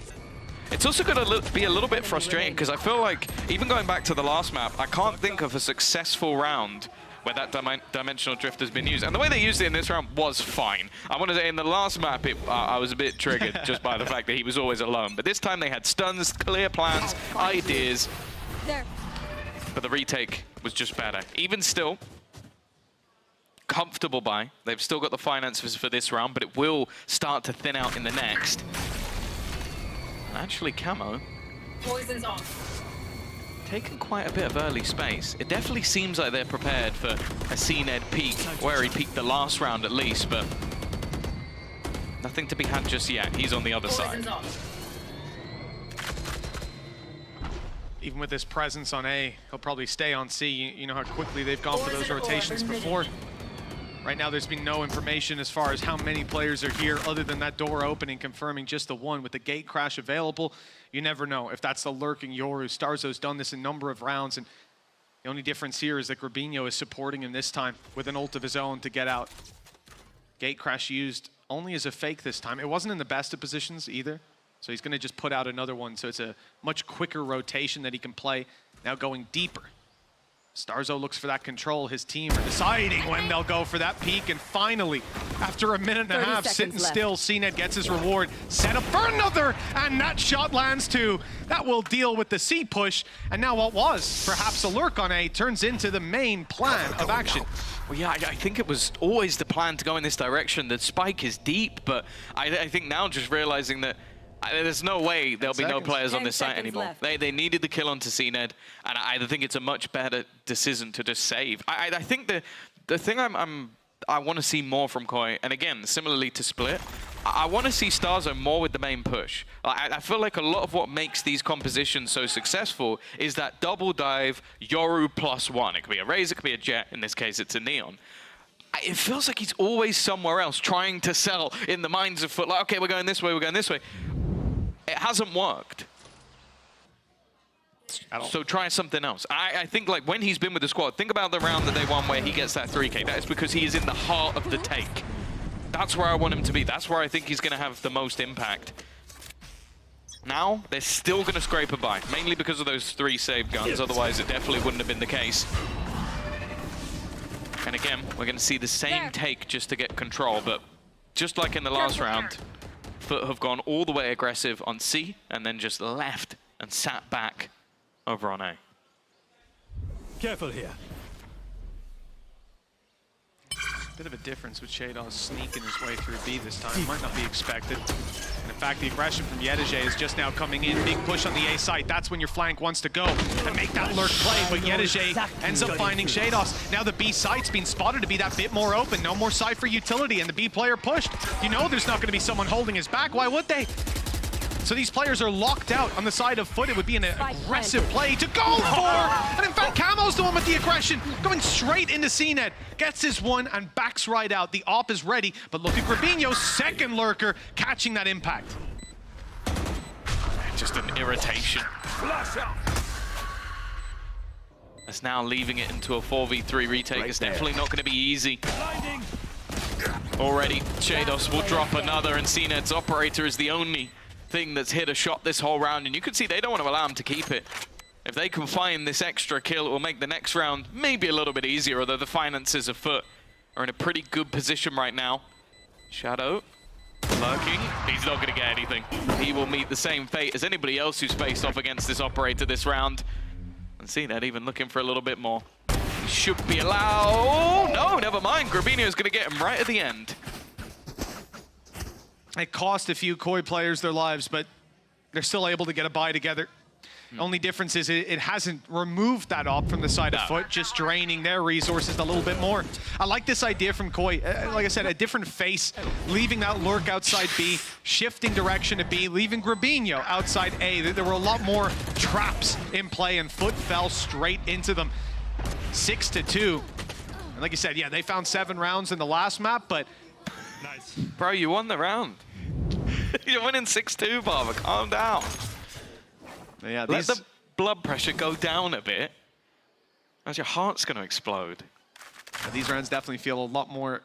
It's also going to be a little bit frustrating because I feel like, even going back to the last map, I can't think of a successful round where that dimensional drift has been used. And the way they used it in this round was fine. I want to say in the last map, I was a bit triggered just by the fact that he was always alone. But this time they had stuns, clear plans, ideas. There. But the retake was just better. Even still, comfortable buy. They've still got the finances for this round, but it will start to thin out in the next. Actually, Camo Poison's off. taking quite a bit of early space. It definitely seems like they're prepared for a CNED peak, where he peaked the last round at least, but nothing to be had just yet. He's on the other side. Even with this presence on A, he'll probably stay on C. You know how quickly they've gone for those rotations before. Right now, there's been no information as far as how many players are here other than that door opening, confirming just the one. With the gate crash available, you never know if that's the lurking Yoru. Starzo's done this a number of rounds, and the only difference here is that Grabinho is supporting him this time with an ult of his own to get out. Gate crash used only as a fake this time. It wasn't in the best of positions either. So he's going to just put out another one. So it's a much quicker rotation that he can play. Now going deeper. Starzo looks for that control. His team are deciding when they'll go for that peak. And finally, after a minute and a half sitting still, CNED gets his reward. Set up for another, and that shot lands too. That will deal with the C push. And now what was perhaps a lurk on A turns into the main plan of action. Well, yeah, I think it was always the plan to go in this direction. The spike is deep, but I think now just realizing that there's no way there'll be no players on this site anymore. They needed the kill onto CNED, and I think it's a much better decision to just save. I think the thing I want to see more from Koi, and again, similarly to Split, I want to see Starzo more with the main push. I feel like a lot of what makes these compositions so successful is that double dive, Yoru +1. It could be a Raze, it could be a Jet. In this case, it's a Neon. It feels like he's always somewhere else trying to sell in the minds of FUT. Like, okay, we're going this way, we're going this way. It hasn't worked. So try something else. I think like when he's been with the squad, think about the round that they won where he gets that 3K. That is because he is in the heart of the take. That's where I want him to be. That's where I think he's going to have the most impact. Now, they're still going to scrape a buy, mainly because of those 3 saved guns. Otherwise, it definitely wouldn't have been the case. And again, we're going to see the same take just to get control, but just like in the last round, FUT have gone all the way aggressive on C and then just left and sat back over on A. Careful here. Bit of a difference with Shados sneaking his way through B this time. Might not be expected. And in fact, the aggression from Yedije is just now coming in. Big push on the A site. That's when your flank wants to go and make that lurk play. But Yedije ends up finding Shados. Now the B site's been spotted to be that bit more open. No more Cypher utility, and the B player pushed. You know there's not going to be someone holding his back. Why would they? So these players are locked out on the side of FUT. It would be an aggressive play to go for. And in fact, Camo's the one with the aggression, going straight into CNED. Gets his one and backs right out. The op is ready, but look at Grabinho's second lurker catching that impact. Just an irritation. That's now leaving it into a 4v3 retake. It's definitely not going to be easy. Already, Shados will drop another, and CNED's operator is the only thing that's hit a shot this whole round, and you can see they don't want to allow him to keep it. If they can find this extra kill, it will make the next round maybe a little bit easier, although the finances of FUT are in a pretty good position right now. Shadow lurking. He's not going to get anything. He will meet the same fate as anybody else who's faced off against this operator this round. And see that even looking for a little bit more. He should be allowed. No, never mind. Grabinho's going to get him right at the end. It cost a few Koi players their lives, but they're still able to get a buy together. Only difference is it hasn't removed that op from the side of FUT, just draining their resources a little bit more. I like this idea from Koi. Like I said, a different face, leaving that lurk outside B, shifting direction to B, leaving Grabinho outside A. There were a lot more traps in play, and FUT fell straight into them. 6-2. And like you said, yeah, they found 7 rounds in the last map, but... Nice. Bro, you won the round. You're winning 6-2, Barber. Calm down. Yeah, Let the blood pressure go down a bit, as your heart's going to explode. These rounds definitely feel a lot more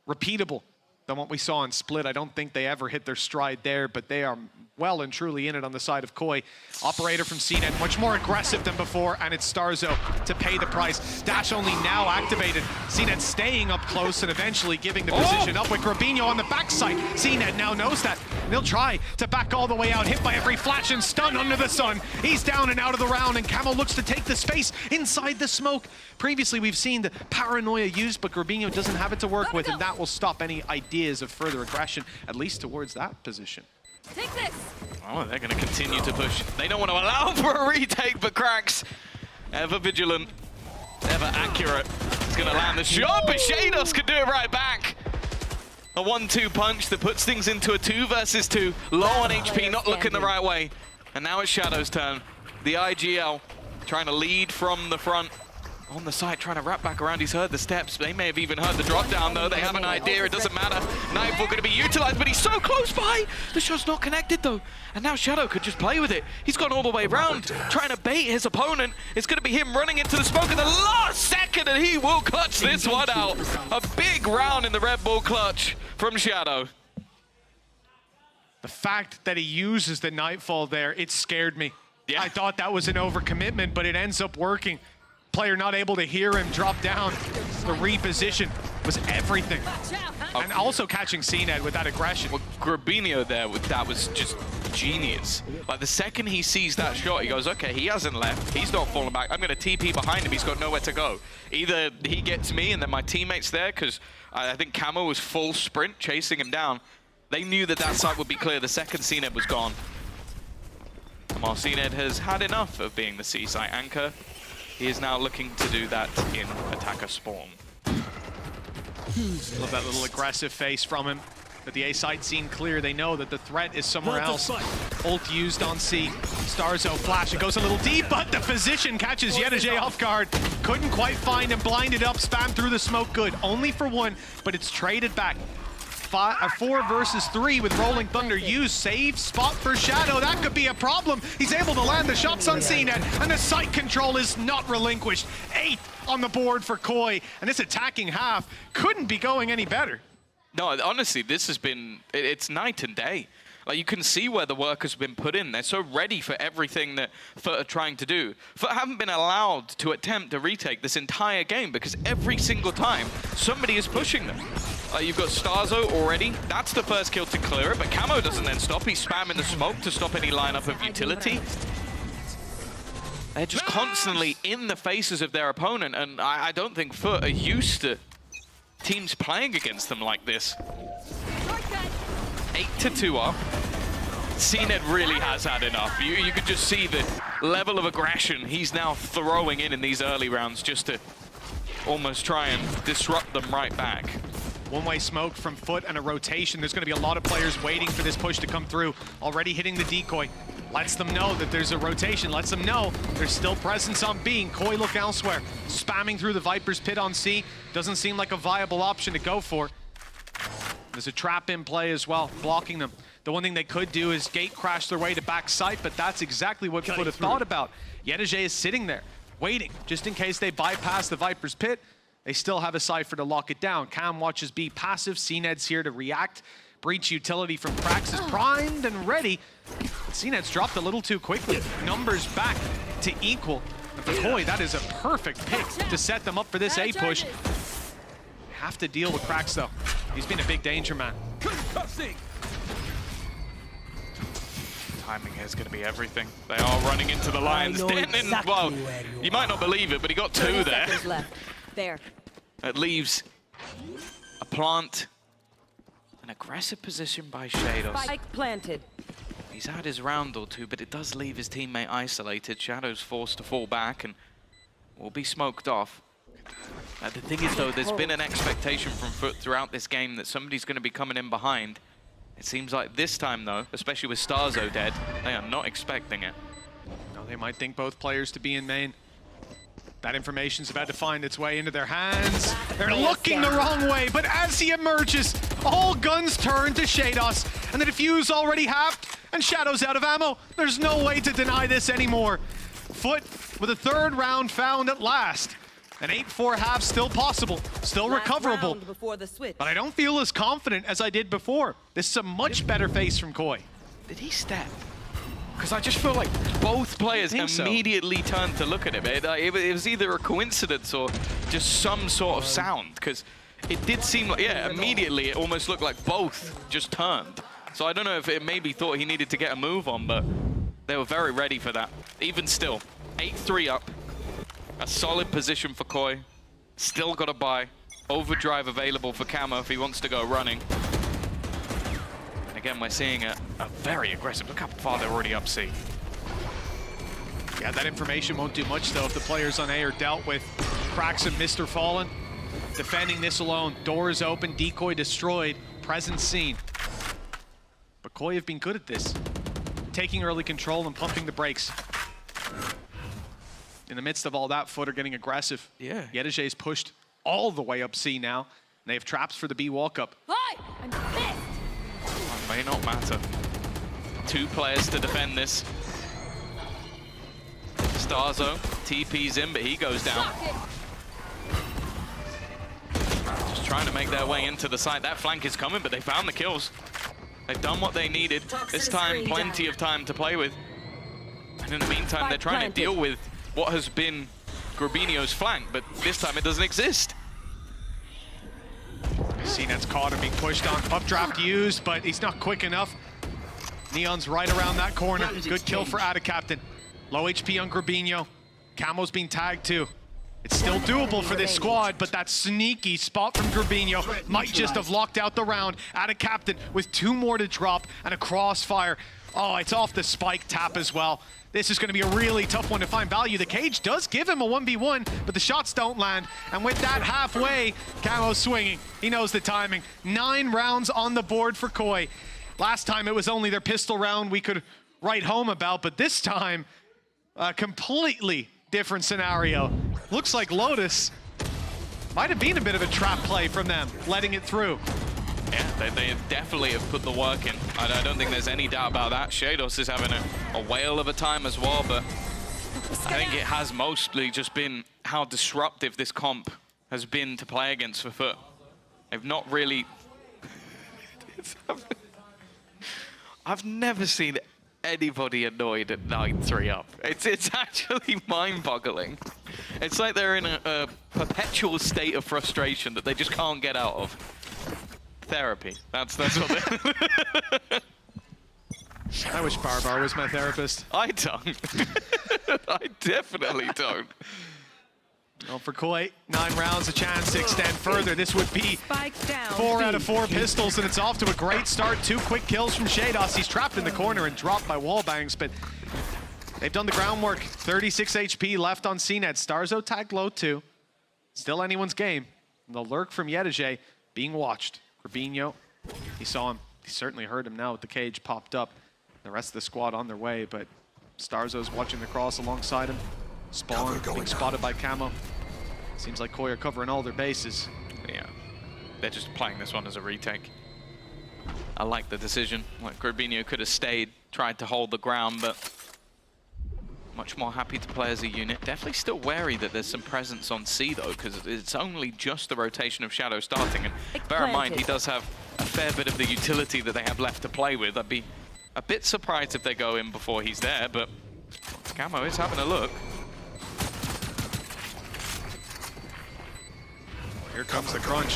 repeatable than what we saw in Split. I don't think they ever hit their stride there, but they are well and truly in it on the side of Koi. Operator from CNET, much more aggressive than before, and it's Starzo to pay the price. Dash only now activated. CNET staying up close and eventually giving the position up with Grabinho on the backside. CNET now knows that. They'll try to back all the way out, hit by every flash and stun under the sun. He's down and out of the round, and Camo looks to take the space inside the smoke. Previously, we've seen the paranoia used, but Grabinho doesn't have it to work with, and that will stop any ideas of further aggression, at least towards that position. Take this. Oh, they're going to continue to push. They don't want to allow for a retake, but Cracks, ever vigilant, ever accurate. He's going to land the shot, but Shados can do it right back. A 1-2 punch that puts things into a 2 versus 2. Low on HP, not looking the right way. And now it's Shadow's turn. The IGL trying to lead from the front. On the side, trying to wrap back around. He's heard the steps. They may have even heard the drop down, though. They have an idea. It doesn't matter. Nightfall going to be utilized, but he's so close by. The shot's not connected, though. And now Shadow could just play with it. He's gone all the way around, trying to bait his opponent. It's going to be him running into the smoke in the last second, and he will clutch this one out. A big round in the Red Bull clutch from Shadow. The fact that he uses the Nightfall there, it scared me. Yeah. I thought that was an overcommitment, but it ends up working. Player not able to hear him drop down. The reposition was everything. And also catching CNET with that aggression. Well, Grabinho there, that was just genius. Like, the second he sees that shot, he goes, okay, he hasn't left. He's not falling back. I'm going to TP behind him. He's got nowhere to go. Either he gets me and then my teammate's there, because I think Camo was full sprint chasing him down. They knew that that site would be clear the second CNET was gone. Well, CNET has had enough of being the C-site anchor. He is now looking to do that in attacker spawn. Love that little aggressive face from him. But the A site seen clear. They know that the threat is somewhere else. Ult used on C. Starzo flash. It goes a little deep, but the physician catches Yedajay off guard. Couldn't quite find him. Blinded up. Spam through the smoke. Good. Only for 1, but it's traded back. 4 versus 3 with Rolling Thunder used. Save spot for Shadow. That could be a problem. He's able to land the shots on CNET, and the site control is not relinquished. 8th on the board for Koi, and this attacking half couldn't be going any better. No, honestly, this has been, it's night and day. Like, you can see where the work has been put in. They're so ready for everything that FUT are trying to do. FUT haven't been allowed to attempt a retake this entire game because every single time somebody is pushing them. You've got Starzo already. That's the first kill to clear it, but Camo doesn't then stop. He's spamming the smoke to stop any lineup of utility. They're just constantly in the faces of their opponent, and I don't think FUT are used to teams playing against them like this. 8-2 up. CNET really has had enough. You could just see the level of aggression he's now throwing in these early rounds just to almost try and disrupt them right back. One-way smoke from FUT and a rotation. There's going to be a lot of players waiting for this push to come through. Already hitting the decoy. Lets them know that there's a rotation. Lets them know there's still presence on B. Koi look elsewhere. Spamming through the Viper's pit on C. Doesn't seem like a viable option to go for. There's a trap in play as well, blocking them. The one thing they could do is gate crash their way to back site, but that's exactly what FUT have thought about. Yedajay is sitting there, waiting, just in case they bypass the Viper's pit. They still have a Cypher to lock it down. Cam watches B passive. CNED's here to react. Breach utility from Krax is primed and ready. CNED's dropped a little too quickly. Numbers back to equal. And for Koi, that is a perfect pick to set them up for this A push. Have to deal with Krax though. He's been a big danger man. Timing here is going to be everything. They are running into the lines. Well, you might not believe it, but he got 2 there. There. It leaves a plant, an aggressive position by Shados. Spike planted. He's had his round or two, but it does leave his teammate isolated. Shadow's forced to fall back and will be smoked off. The thing is, though, there's been an expectation from FUT throughout this game that somebody's going to be coming in behind. It seems like this time, though, especially with Starzo dead, they are not expecting it. No, they might think both players to be in main. That information's about to find its way into their hands. They're looking the wrong way, but as he emerges, all guns turn to Shados, and the defuse already halved, and Shadow's out of ammo. There's no way to deny this anymore. FUT with a third round found at last. An 8-4 half still possible, still recoverable, but I don't feel as confident as I did before. This is a much better face from Koi. Did he step? Because I just feel like both players immediately turned to look at him. It was either a coincidence or just some sort of sound, because it did seem like, yeah, immediately it almost looked like both just turned. So I don't know if it maybe thought he needed to get a move on, but they were very ready for that. Even still, 8-3 up. A solid position for Koi. Still got to buy. Overdrive available for Camo if he wants to go running. And again, we're seeing a very aggressive. Look how far they're already up C. Yeah, that information won't do much, though, if the players on A are dealt with. Cracks and Mr. Fallen. Defending this alone. Doors open, decoy destroyed, presence seen. But Koi have been good at this. Taking early control and pumping the brakes. In the midst of all that, FUT are getting aggressive. Yeah. Yedajay's pushed all the way up C now. And they have traps for the B walk-up. Hi! I'm pissed! It may not matter. 2 players to defend this. Starzo TP's in, but he goes down. Just trying to make their way into the site. That flank is coming, but they found the kills. They've done what they needed. This time, plenty of time to play with. And in the meantime, they're trying to deal with what has been Grubinio's flank, but this time it doesn't exist. CNET's caught and being pushed on. Updraft used, but he's not quick enough. Neon's right around that corner. Good kill for Captain. Low HP on Grubinio. Camo's being tagged too. It's still doable for this squad, but that sneaky spot from Grubinio might just have locked out the round. Captain with 2 more to drop and a crossfire. Oh, it's off the spike tap as well. This is going to be a really tough one to find value. The cage does give him a 1v1, but the shots don't land. And with that halfway, Camo's swinging. He knows the timing. 9 rounds on the board for Koi. Last time it was only their pistol round we could write home about, but this time, a completely different scenario. Looks like Lotus might have been a bit of a trap play from them, letting it through. Yeah, they definitely have put the work in. I don't think there's any doubt about that. Shados is having a whale of a time as well, but I think it has mostly just been how disruptive this comp has been to play against for FUT. They've not really... I've never seen anybody annoyed at 9-3 up. It's actually mind-boggling. It's like they're in a perpetual state of frustration that they just can't get out of. Therapy. That's what they... I wish Barbar was my therapist. I don't. I definitely don't. Well, for Koi, 9 rounds, a chance to extend further. This would be 4 out of 4 pistols, and it's off to a great start. 2 quick kills from Shados. He's trapped in the corner and dropped by wallbangs, but they've done the groundwork. 36 HP left on CNET. Starzo tagged low too. Still anyone's game. The lurk from Yedajay being watched. Grubinio, he saw him. He certainly heard him now with the cage popped up. The rest of the squad on their way, but Starzo's watching the cross alongside him. Spawn being spotted by Camo. Seems like Koi are covering all their bases. Yeah, they're just playing this one as a retake. I like the decision. Like Grubinio could have stayed, tried to hold the ground, but much more happy to play as a unit. Definitely still wary that there's some presence on C though, because it's only just the rotation of Shadow starting. And bear in mind, he does have a fair bit of the utility that they have left to play with. I'd be a bit surprised if they go in before he's there, but Camo is having a look. Here comes the crunch.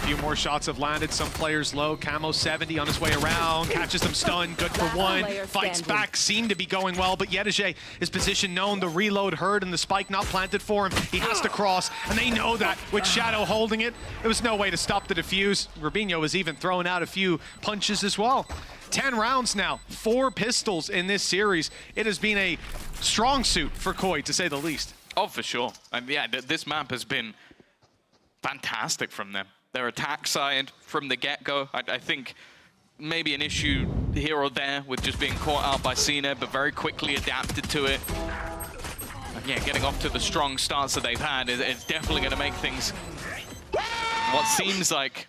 few more shots have landed, some players low. Camo 70 on his way around, catches them stunned, good for one, fights back, seemed to be going well, but Yedege, his position known, the reload heard and the spike not planted for him. He has to cross, and they know that with Shadow holding it, there was no way to stop the defuse. Rubinho was even throwing out a few punches as well. 10 rounds now, 4 pistols in this series. It has been a strong suit for Koi, to say the least. Oh, for sure. And yeah, this map has been fantastic from them. Their attack side from the get-go, I think maybe an issue here or there with just being caught out by CNED, but very quickly adapted to it. And yeah, getting off to the strong starts that they've had is definitely going to make things what seems like...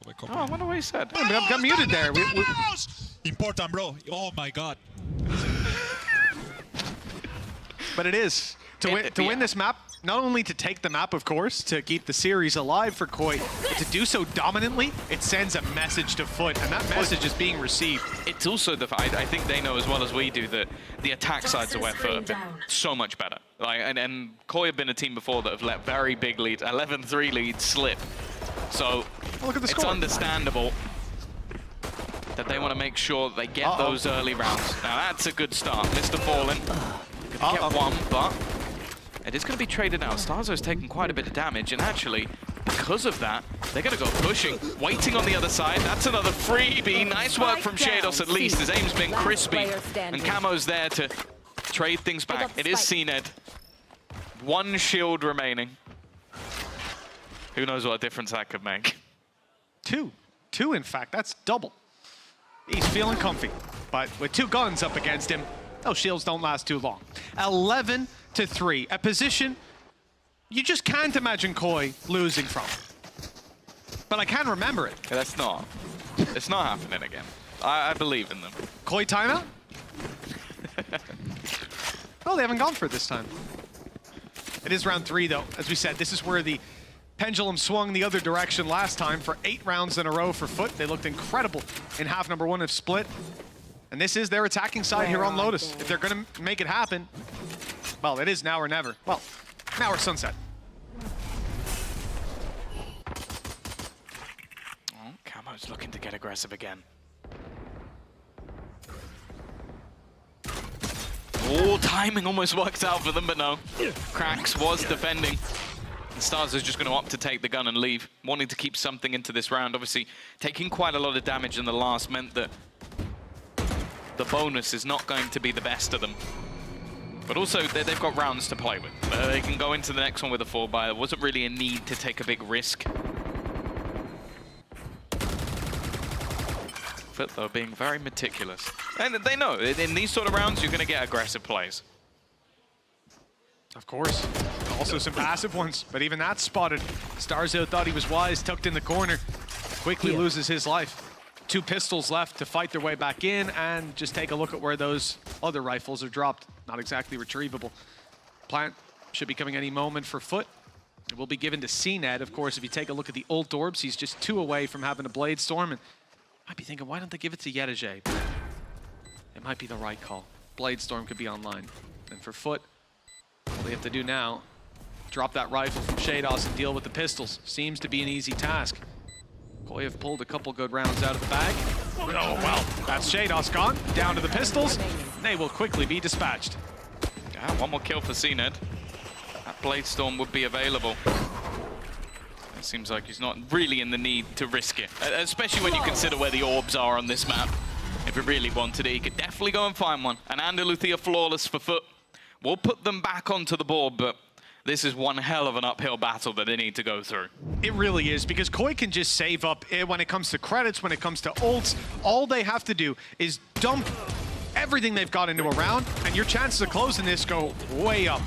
Oh, I wonder what he said. Got muted there. Important, bro. Oh my god. But it is. To win this map, not only to take the map, of course, to keep the series alive for Koi, but to do so dominantly, it sends a message to FUT, and that message is being received. It's also the fact, I think they know as well as we do, that the attack sides of where FUT have been so much better. Like, and Koi have been a team before that have let very big leads, 11-3 leads slip. So look at the it's score. Understandable that they want to make sure that they get those early rounds. Now that's a good start. Mr. Fallen gonna get one, but it is going to be traded out. Starzo's taken quite a bit of damage, and actually, because of that, they're going to go pushing, waiting on the other side. That's another freebie. Nice work from Shados at least. His aim's been crispy, and Camo's there to trade things back. It is CNED. 1 shield remaining. Who knows what difference that could make? 2, in fact, that's double. He's feeling comfy, but with 2 guns up against him, those shields don't last too long. 11-3, a position you just can't imagine Koi losing from. But I can remember it. Yeah, it's not happening again. I believe in them. Koi timeout? Oh, they haven't gone for it this time. It is round 3, though. As we said, this is where the pendulum swung the other direction last time for 8 rounds in a row for FUT. They looked incredible in half number 1 of Split. And this is their attacking side here on Lotus. If they're going to make it happen, well, it is now or never. Well, now or sunset. Oh, Camo's looking to get aggressive again. Oh, timing almost worked out for them, but no. Cracks was defending. Stars is just going to opt to take the gun and leave, wanting to keep something into this round. Obviously, taking quite a lot of damage in the last meant that the bonus is not going to be the best of them. But also, they've got rounds to play with. They can go into the next one with a 4-buy. There wasn't really a need to take a big risk. But though, being very meticulous. And they know, in these sort of rounds, you're going to get aggressive plays. Of course. Also some passive ones, but even that's spotted. Starzo thought he was wise, tucked in the corner. Quickly loses his life. 2 pistols left to fight their way back in, and just take a look at where those other rifles are dropped. Not exactly retrievable. Plant should be coming any moment for FUT. It will be given to CNED. Of course, if you take a look at the ult orbs, he's just 2 away from having a Blade Storm, and might be thinking, why don't they give it to Yedege? It might be the right call. Blade Storm could be online. And for FUT, all they have to do now, drop that rifle from Shados and deal with the pistols. Seems to be an easy task. Koi have pulled a couple good rounds out of the bag. Oh, well, that's Shados gone. Down to the pistols. They will quickly be dispatched. Yeah, 1 more kill for CNED. That Blade Storm would be available. It seems like he's not really in the need to risk it, especially when you consider where the orbs are on this map. If he really wanted it, he could definitely go and find one. And Andaluthia flawless for FUT. We'll put them back onto the board, but this is one hell of an uphill battle that they need to go through. It really is, because Koi can just save up when it comes to credits, when it comes to ults. All they have to do is dump everything they've got into a round, and your chances of closing this go way up.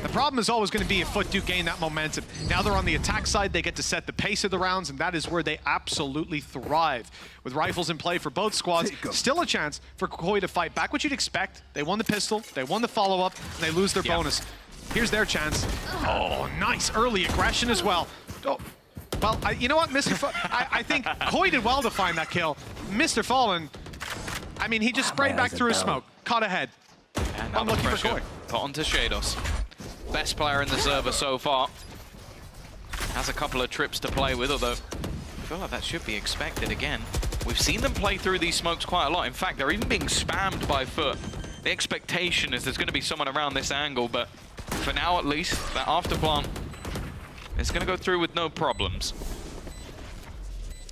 The problem is always going to be if FUT do gain that momentum. Now they're on the attack side, they get to set the pace of the rounds, and that is where they absolutely thrive. With rifles in play for both squads, still a chance for Koi to fight back, what you'd expect. They won the pistol, they won the follow-up, and they lose their bonus. Here's their chance. Oh, nice early aggression as well. Oh, well, you know what, Mr. I think Koi did well to find that kill. Mr. Fallen, I mean, he just sprayed back through his smoke, caught ahead. And I'm looking for Koi. Put onto Shados. Best player in the server so far. Has a couple of trips to play with, although feel like that should be expected again. We've seen them play through these smokes quite a lot. In fact, they're even being spammed by FUT. The expectation is there's going to be someone around this angle, but for now at least, that after plant is going to go through with no problems.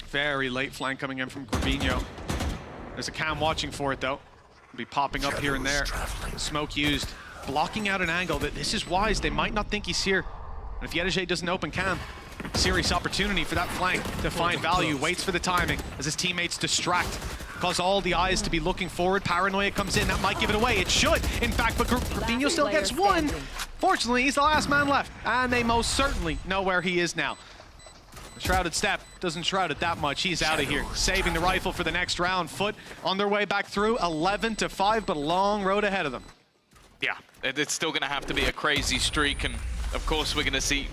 Very late flank coming in from Corbinho. There's a cam watching for it though. It'll be popping up here and there. Smoke used, blocking out an angle. That this is wise. They might not think he's here. And if Yedege doesn't open cam, serious opportunity for that flank to find value. Waits for the timing as his teammates distract. Cause all the eyes to be looking forward. Paranoia comes in, that might give it away. It should, in fact, but Corbinho still gets one. Fortunately, he's the last man left, and they most certainly know where he is now. The Shrouded Step doesn't shroud it that much. He's out of here, saving the rifle for the next round. FUT on their way back through, 11-5, but a long road ahead of them. Yeah, it's still going to have to be a crazy streak, and of course we're going to see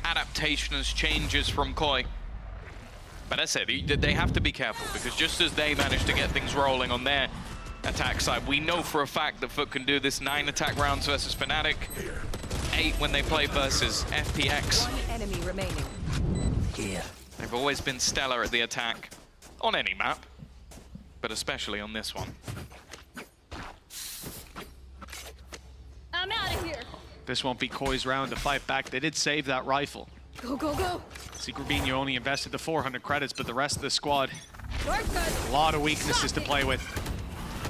adaptations, changes from Koi. But as I said, they have to be careful, because just as they managed to get things rolling on their attack side, we know for a fact that FUT can do this 9 attack rounds versus Fnatic, 8 when they play versus FPX. One enemy remaining. They've always been stellar at the attack, on any map, but especially on this one. I'm out of here. This won't be Koi's round to fight back. They did save that rifle. Go, go, go. See, Corbinho only invested the 400 credits, but the rest of the squad, We're good. a lot of weaknesses to play with.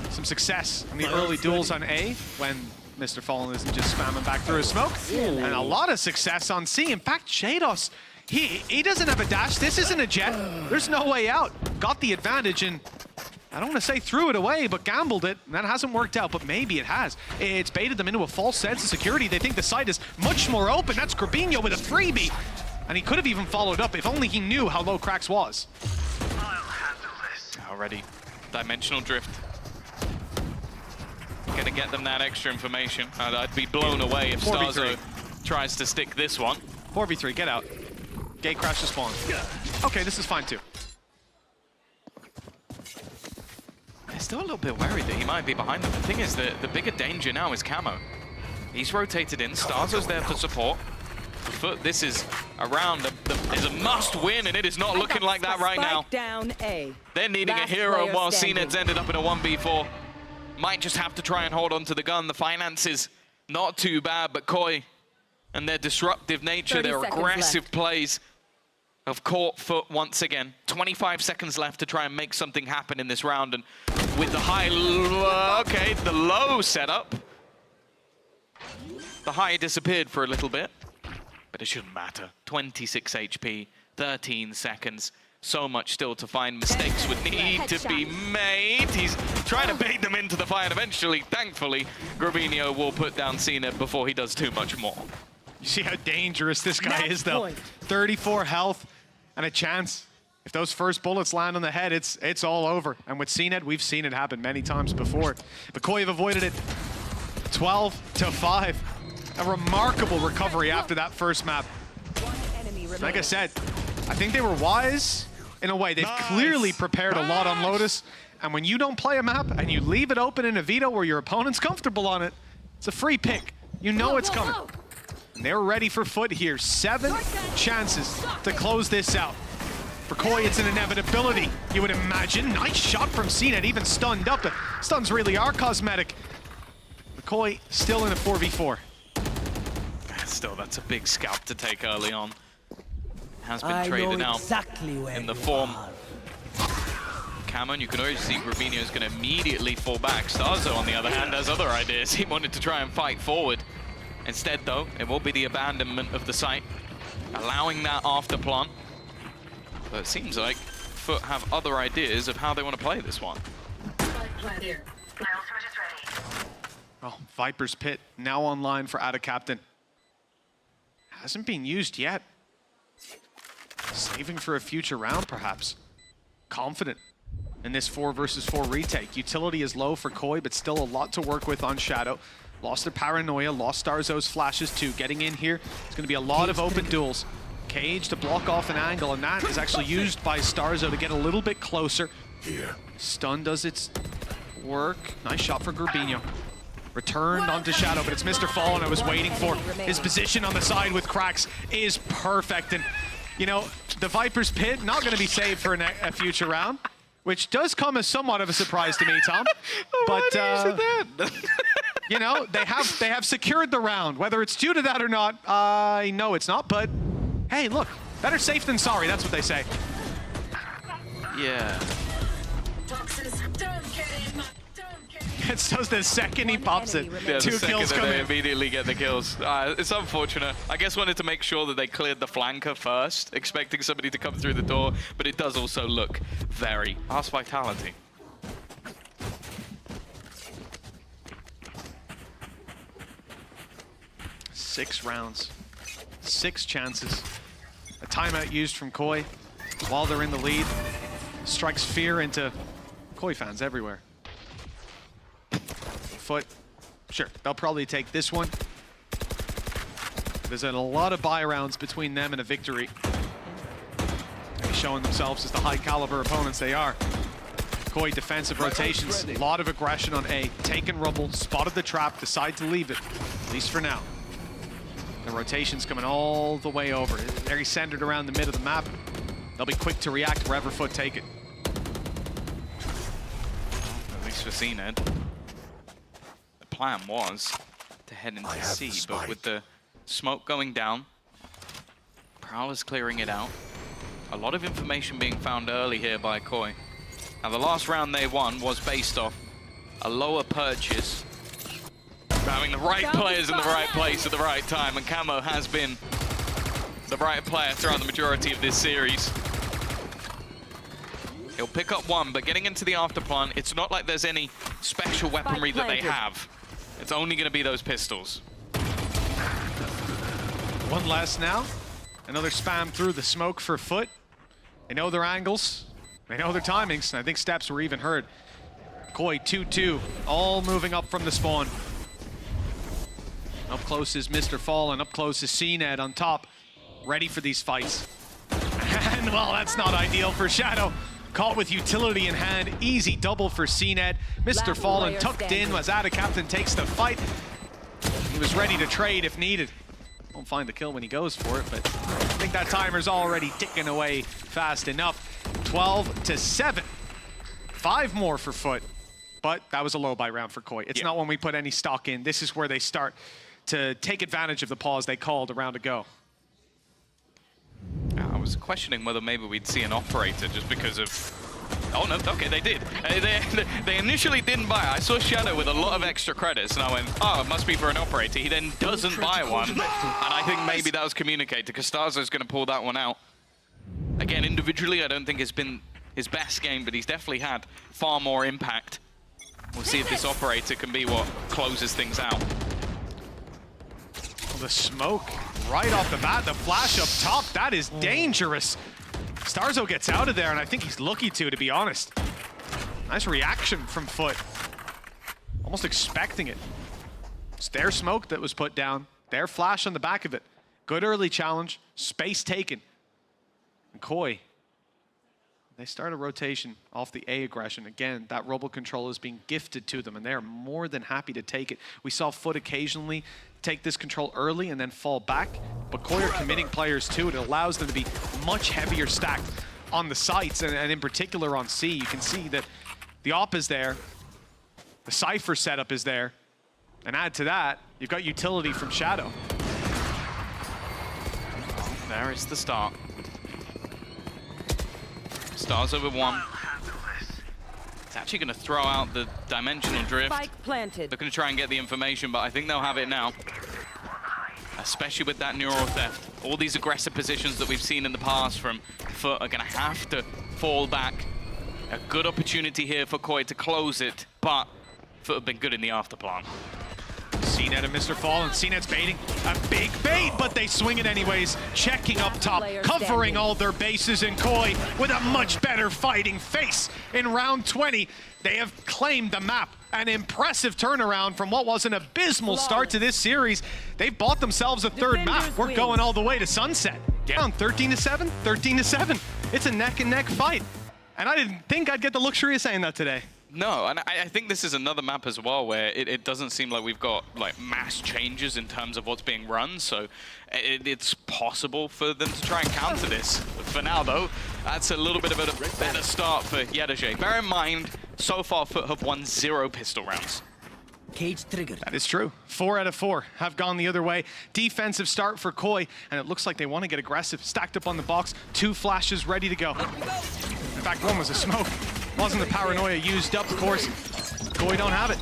Some success in the early duels on A, when Mr. Fallen isn't just spamming back through his smoke. And a lot of success on C. In fact, Shados, he doesn't have a dash. This isn't a jet. There's no way out. Got the advantage, and I don't want to say threw it away, but gambled it. And that hasn't worked out, but maybe it has. It's baited them into a false sense of security. They think the site is much more open. That's Corbinho with a freebie. And he could have even followed up if only he knew how low Krax was. Already, dimensional drift. Gonna get them that extra information. I'd be blown away if 4v3. Starzo tries to stick this one. 4v3, get out. Gate crash to spawn. Okay, this is fine too. They're still a little bit worried that he might be behind them. The thing is, the bigger danger now is Camo. He's rotated in. Starzo's there for support. For FUT, this is a round that is a must-win, and it is not looking like that right now. Down A. They're needing Last a hero, player while standing. CNED's ended up in a 1v4. Might just have to try and hold on to the gun. The finances, not too bad, but Koi and their disruptive nature, 30 their seconds aggressive left. plays have caught FUT once again. 25 seconds left to try and make something happen in this round, and with the high, okay, the low setup. The high disappeared for a little bit, but it shouldn't matter. 26 HP, 13 seconds. So much still to find. Mistakes would need to be made. He's trying to bait them into the fight. Eventually, thankfully, Corbinho will put down CNED before he does too much more. You see how dangerous this guy Match is, though. point. 34 health and a chance. If those first bullets land on the head, it's all over. And with CNED, we've seen it happen many times before. But Koi have avoided it. 12-5. A remarkable recovery after that first map. One enemy remaining. Like I said, I think they were wise in a way. They've clearly prepared a lot on Lotus. And when you don't play a map and you leave it open in a veto where your opponent's comfortable on it, it's a free pick. You know it's coming. And they're ready for FUT here. 7 chances to close this out. For Koi, it's an inevitability, you would imagine. Nice shot from CNED, even stunned up. The stuns really are cosmetic. But Koi still in a 4v4. Still, that's a big scalp to take early on. Has been traded out in the form. Cameron, you can already see Corbinho's going to immediately fall back. Starzo, on the other hand, has other ideas. He wanted to try and fight forward. Instead, though, it will be the abandonment of the site, allowing that after plant. So it seems like FUT have other ideas of how they want to play this one. Plan here. Oh, Viper's Pit now online for Ada Captain. Hasn't been used yet. Saving for a future round, perhaps. Confident in this 4 versus 4 retake. Utility is low for Koi, but still a lot to work with on Shadow. Lost their Paranoia, lost Starzo's flashes too. Getting in here, it's going to be a lot of open duels. Cage to block off an angle, and that is actually used by Starzo to get a little bit closer. Stun does its work. Nice shot for Corbinho. Returned onto Shadow, but it's Mr. Fallen I was waiting for. His position on the side with Krax is perfect, and you know, the Viper's Pit not going to be saved for a future round, which does come as somewhat of a surprise to me, Tom. But you know, they have secured the round. Whether it's due to that or not, I know it's not. But hey, look, better safe than sorry. That's what they say. Yeah. Toxins, don't get in. Don't get in. It's just the second he pops it, Yeah, the 2 second kills that come they in. immediately get the kills. It's unfortunate. I guess wanted to make sure that they cleared the flanker first, expecting somebody to come through the door, but it does also look very Ars Vitality. Six rounds, 6 chances. A timeout used from Koi while they're in the lead. Strikes fear into Koi fans everywhere. FUT, sure, they'll probably take this one. There's a lot of buy rounds between them and a victory. Maybe showing themselves as the high caliber opponents they are. Koi defensive rotations, a lot of aggression on A. Taken Rumble, spotted the trap, decide to leave it, at least for now. The rotation's coming all the way over. Very centered around the mid of the map. They'll be quick to react wherever FUT take it. At least for CNED. The plan was to head into C, but with the smoke going down, Prowler's clearing it out. A lot of information being found early here by Koi. Now the last round they won was based off a lower purchase, having the right players in the right place at the right time, and Camo has been the right player throughout the majority of this series. He'll pick up one, but getting into the afterplan, it's not like there's any special weaponry that they have. It's only going to be those pistols. One less now. Another spam through the smoke for FUT. They know their angles. They know their timings. And I think steps were even heard. Koi 2-2, all moving up from the spawn. Up close is Mr. Fallen. Up close is CNED on top. Ready for these fights. And well, that's not ideal for Shadow. Caught with utility in hand. Easy double for CNED. Mr. Fallen tucked in as Ada Captain takes the fight. He was ready to trade if needed. Won't find the kill when he goes for it, but I think that timer's already ticking away fast enough. 12-7. 5 more for FUT, but that was a low buy round for Koi. It's not when we put any stock in. This is where they start to take advantage of the pause they called a round ago. I was questioning whether maybe we'd see an operator just because of... Oh no, okay, they did. They initially didn't buy. I saw Shadow with a lot of extra credits, and I went, oh, it must be for an operator. He then doesn't buy one, and I think maybe that was communicated, because Stazo's going to pull that one out. Again, individually, I don't think it's been his best game, but he's definitely had far more impact. We'll see if this operator can be what closes things out. Well, the smoke right off the bat, the flash up top, that is dangerous. Starzo gets out of there, and I think he's lucky to be honest. Nice reaction from FUT. Almost expecting it. It's their smoke that was put down, their flash on the back of it. Good early challenge, space taken. And Koi, they start a rotation off the A aggression. Again, that Rumble control is being gifted to them, and they're more than happy to take it. We saw FUT occasionally take this control early and then fall back, but Koi are committing players to it. It allows them to be much heavier stacked on the sites, and in particular on C. You can see that the op is there, the Cypher setup is there, and add to that, you've got utility from Shadow. There is the start. Stars over 1. It's actually going to throw out the dimensional drift. Spike planted. They're going to try and get the information, but I think they'll have it now. Especially with that neural theft. All these aggressive positions that we've seen in the past from FUT are going to have to fall back. A good opportunity here for Koi to close it, but FUT have been good in the afterplan. CNED and Mr. Fallen. CNED's baiting a big bait, but they swing it anyways. Checking up top, covering all their bases, in Koi with a much better fighting face. In round 20, they have claimed the map. An impressive turnaround from what was an abysmal start to this series. They've bought themselves a third map. We're going all the way to sunset. Down 13-7, 13-7. It's a neck and neck fight. And I didn't think I'd get the luxury of saying that today. No, and I think this is another map as well where it doesn't seem like we've got like mass changes in terms of what's being run, so it's possible for them to try and counter this. For now though, that's a little bit of a better start for Yedajay. Bear in mind, so far FUT have won 0 pistol rounds. Cage triggered. That is true. 4 out of 4 have gone the other way. Defensive start for Koi, and it looks like they want to get aggressive. Stacked up on the box, 2 flashes ready to go. In fact, one was a smoke. Wasn't the paranoia used up, of course. Koi don't have it.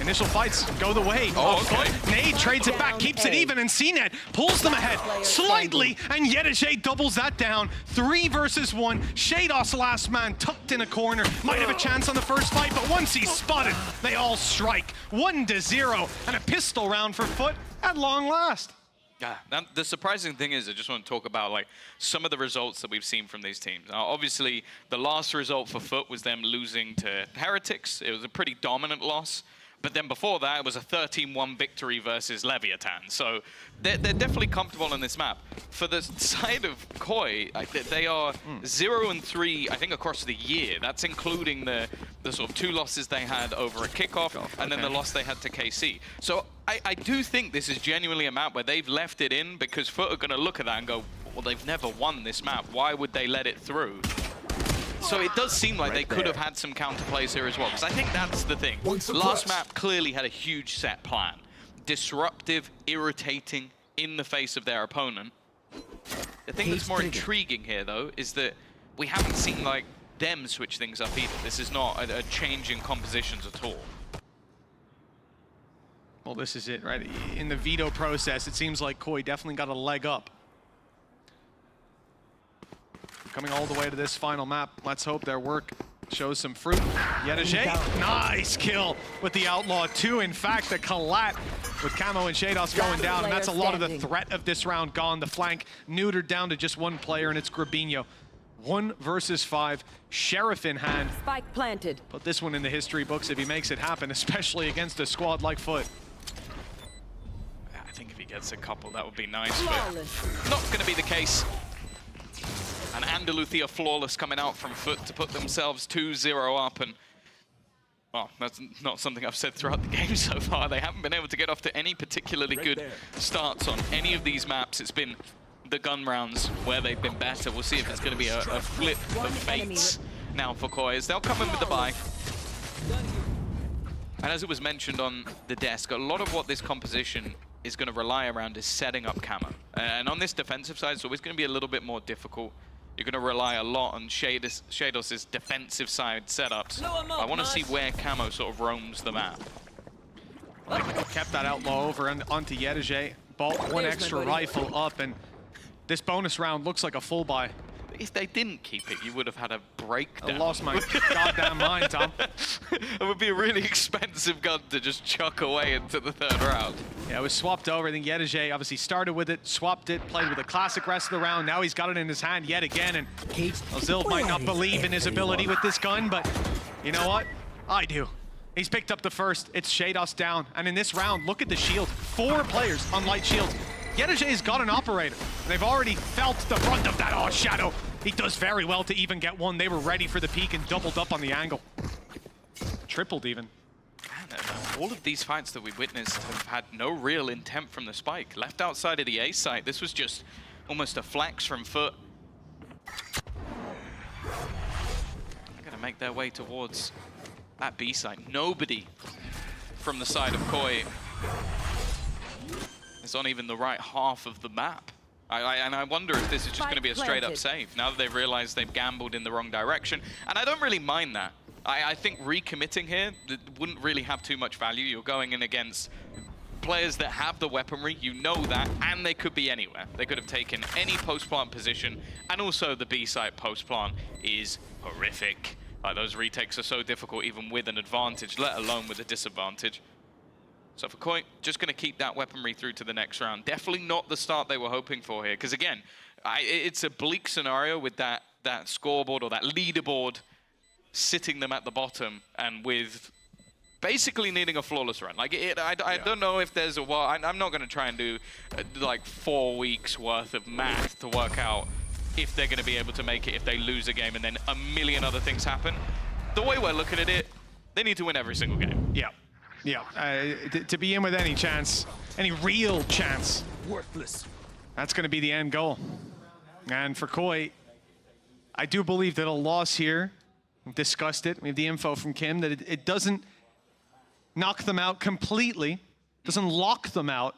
Initial fights go the way of FUT. Nade trades it back, keeps it even, and CNET pulls them ahead slightly, and Yedajay doubles that down. 3 versus 1. Shados, last man, tucked in a corner. Might have a chance on the first fight, but once he's spotted, they all strike. 1-0, and a pistol round for FUT at long last. Yeah, now, the surprising thing is, I just want to talk about like some of the results that we've seen from these teams. Now, obviously, the last result for FUT was them losing to Heretics. It was a pretty dominant loss. But then before that, it was a 13-1 victory versus Leviathan. So they're definitely comfortable on this map. For the side of Koi, they are 0-3, I think, across the year. That's including the sort of 2 losses they had over a kickoff, and then the loss they had to KC. So I do think this is genuinely a map where they've left it in because FUT are going to look at that and go, well, they've never won this map. Why would they let it through? So it does seem like they could have had some counterplays here as well, because I think that's the thing. Last map clearly had a huge set plan. Disruptive, irritating, in the face of their opponent. The thing that's more intriguing here, though, is that we haven't seen like them switch things up either. This is not a change in compositions at all. Well, this is it, right? In the veto process, it seems like Koi definitely got a leg up. Coming all the way to this final map. Let's hope their work shows some fruit. Yedajay, nice kill with the Outlaw 2. In fact, the collat with Camo and Shados going down, and that's a lot of the threat of this round gone. The flank neutered down to just 1 player, and it's Grabinho. 1 versus 5, Sheriff in hand. Spike planted. Put this one in the history books if he makes it happen, especially against a squad like FUT. I think if he gets a couple, that would be nice, but not going to be the case. And Andaluthia flawless coming out from FUT to put themselves 2-0 up, and well, that's not something I've said throughout the game so far. They haven't been able to get off to any particularly good starts on any of these maps. It's been the gun rounds where they've been better. We'll see if it's going to be a flip of fates now for Koi, as they'll come in with the buy. And as it was mentioned on the desk, a lot of what this composition is going to rely around is setting up Camo. And on this defensive side, it's always going to be a little bit more difficult. You're going to rely a lot on Shados' defensive side setups. I want to see where Camo sort of roams the map. Kept that Outlaw over and onto Yedajay. Bought 1 extra rifle up, and this bonus round looks like a full buy. If they didn't keep it, you would have had a breakdown. I lost my goddamn mind, Tom. It would be a really expensive gun to just chuck away into the 3rd round. Yeah, it was swapped over. I think Yedajay obviously started with it, swapped it, played with a classic rest of the round. Now he's got it in his hand yet again, and Zil might not believe in his ability with this gun, but you know what? I do. He's picked up the first. It's Shados down, and in this round, look at the shield. 4 players on light shields. Yedajay's got an operator. They've already felt the brunt of that. Oh, Shadow. He does very well to even get one. They were ready for the peak and doubled up on the angle. Tripled even. Man, all of these fights that we witnessed have had no real intent from the spike. Left outside of the A site, this was just almost a flex from FUT. They're going to make their way towards that B site. Nobody from the side of Koi is on even the right half of the map. And I wonder if this is just going to be a straight-up save, now that they've realized they've gambled in the wrong direction. And I don't really mind that. I think recommitting here wouldn't really have too much value. You're going in against players that have the weaponry, you know that, and they could be anywhere. They could have taken any post-plant position, and also the B-site post-plant is horrific. Like, those retakes are so difficult even with an advantage, let alone with a disadvantage. So for Koi, just going to keep that weaponry through to the next round. Definitely not the start they were hoping for here, because again, it's a bleak scenario with that scoreboard or that leaderboard sitting them at the bottom, and with basically needing a flawless run. Like, I don't know if there's a... Well, I'm not going to try and do like 4 weeks worth of math to work out if they're going to be able to make it if they lose a game and then a million other things happen. The way we're looking at it, They need to win every single game. Yeah. Yeah. To be in with any chance, any real chance, Worthless. that's going to be the end goal. And for Koi, I do believe that a loss here, we've discussed it, we have the info from Kim, that it doesn't knock them out completely, doesn't lock them out,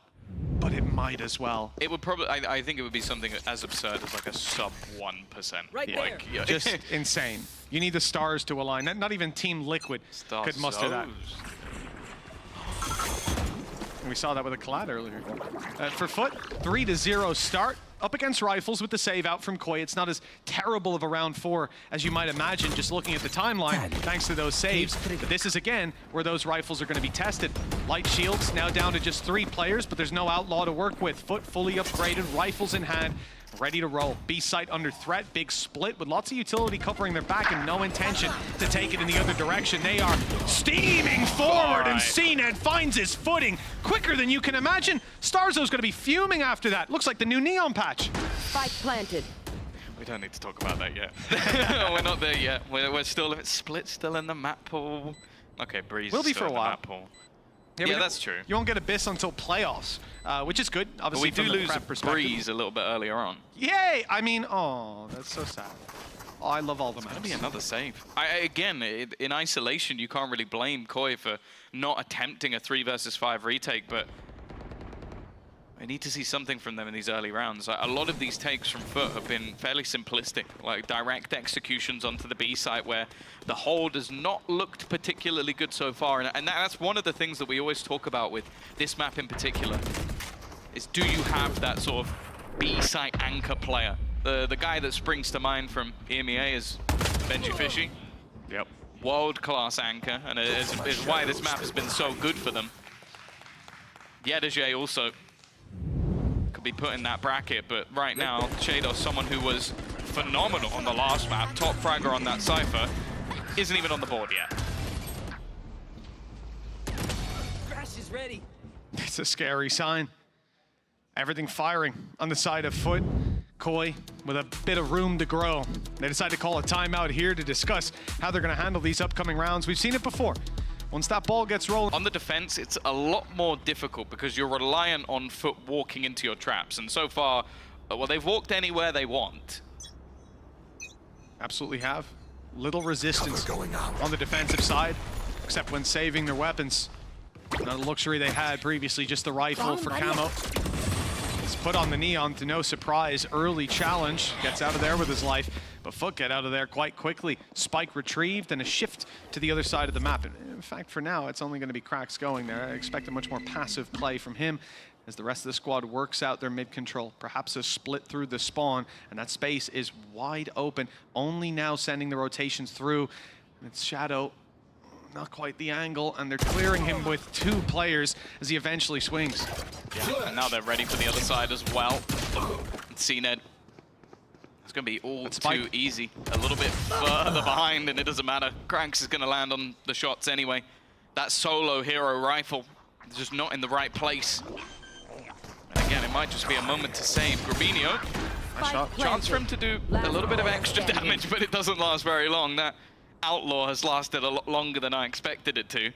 but it might as well. It would probably, I think it would be something as absurd as like a sub 1%. Right there. Like, yeah. Just insane. You need the stars to align. Not even Team Liquid could muster that. And we saw that with a Collad earlier. For FUT, 3-0 start. Up against Rifles with the save out from Koi. It's not as terrible of a round 4 as you might imagine just looking at the timeline, thanks to those saves. But this is, again, where those Rifles are going to be tested. Light Shields now down to just 3 players, but there's no Outlaw to work with. FUT fully upgraded, Rifles in hand, ready to roll. B site under threat, big split with lots of utility covering their back and no intention to take it in the other direction. They are steaming forward, and CNED finds his footing quicker than you can imagine. Starzo's going to be fuming after that. Looks like the new Neon patch. Spike planted. We don't need to talk about that yet. We're not there yet. We're still split, still in the map pool. Okay, Breeze. Will be still for a in the while. map pool. Yeah, that's true. You won't get Abyss until playoffs, which is good, But obviously. we do from the lose prep perspective. Breeze a little bit earlier on. Yay! I mean, oh, that's so sad. Oh, I love all the That'll maps. be another save. Again, in isolation, you can't really blame Koi for not attempting a 3 versus 5 retake, but I need to see something from them in these early rounds. A lot of these takes from FUT have been fairly simplistic, like direct executions onto the B site where the hold has not looked particularly good so far. And that's one of the things that we always talk about with this map in particular, is do you have that sort of B site anchor player? The guy that springs to mind from EMEA is Benji Fishy. Yep. World-class anchor, and is why this map has been so good for them. Yedajay also could be put in that bracket, but right now, Shadow, someone who was phenomenal on the last map, top fragger on that Cypher, isn't even on the board yet. Crash is ready. It's a scary sign. Everything firing on the side of FUT. Koi with a bit of room to grow. They decide to call a timeout here to discuss how they're going to handle these upcoming rounds. We've seen it before. Once that ball gets rolling. On the defense, it's a lot more difficult because you're reliant on FUT walking into your traps. And so far, well, they've walked anywhere they want. Absolutely have. Little resistance on the defensive side, except when saving their weapons. Not a luxury they had previously, just the rifle for Camo. It's put on the Neon to no surprise. Early challenge, gets out of there with his life. But FUT get out of there quite quickly. Spike retrieved and a shift to the other side of the map. In fact, for now, it's only going to be Cracks going there. I expect a much more passive play from him as the rest of the squad works out their mid-control. Perhaps a split through the spawn, and that space is wide open. Only now sending the rotations through. And it's Shadow, not quite the angle, and they're clearing him with 2 players as he eventually swings. Yeah, and now they're ready for the other side as well. CNED. It's going to be all too easy. A little bit further behind, and it doesn't matter. Cranks is going to land on the shots anyway. That solo hero rifle is just not in the right place. And again, it might just be a moment to save. Grabinho, chance for him to do a little bit of extra damage, but it doesn't last very long. That Outlaw has lasted a lot longer than I expected it to.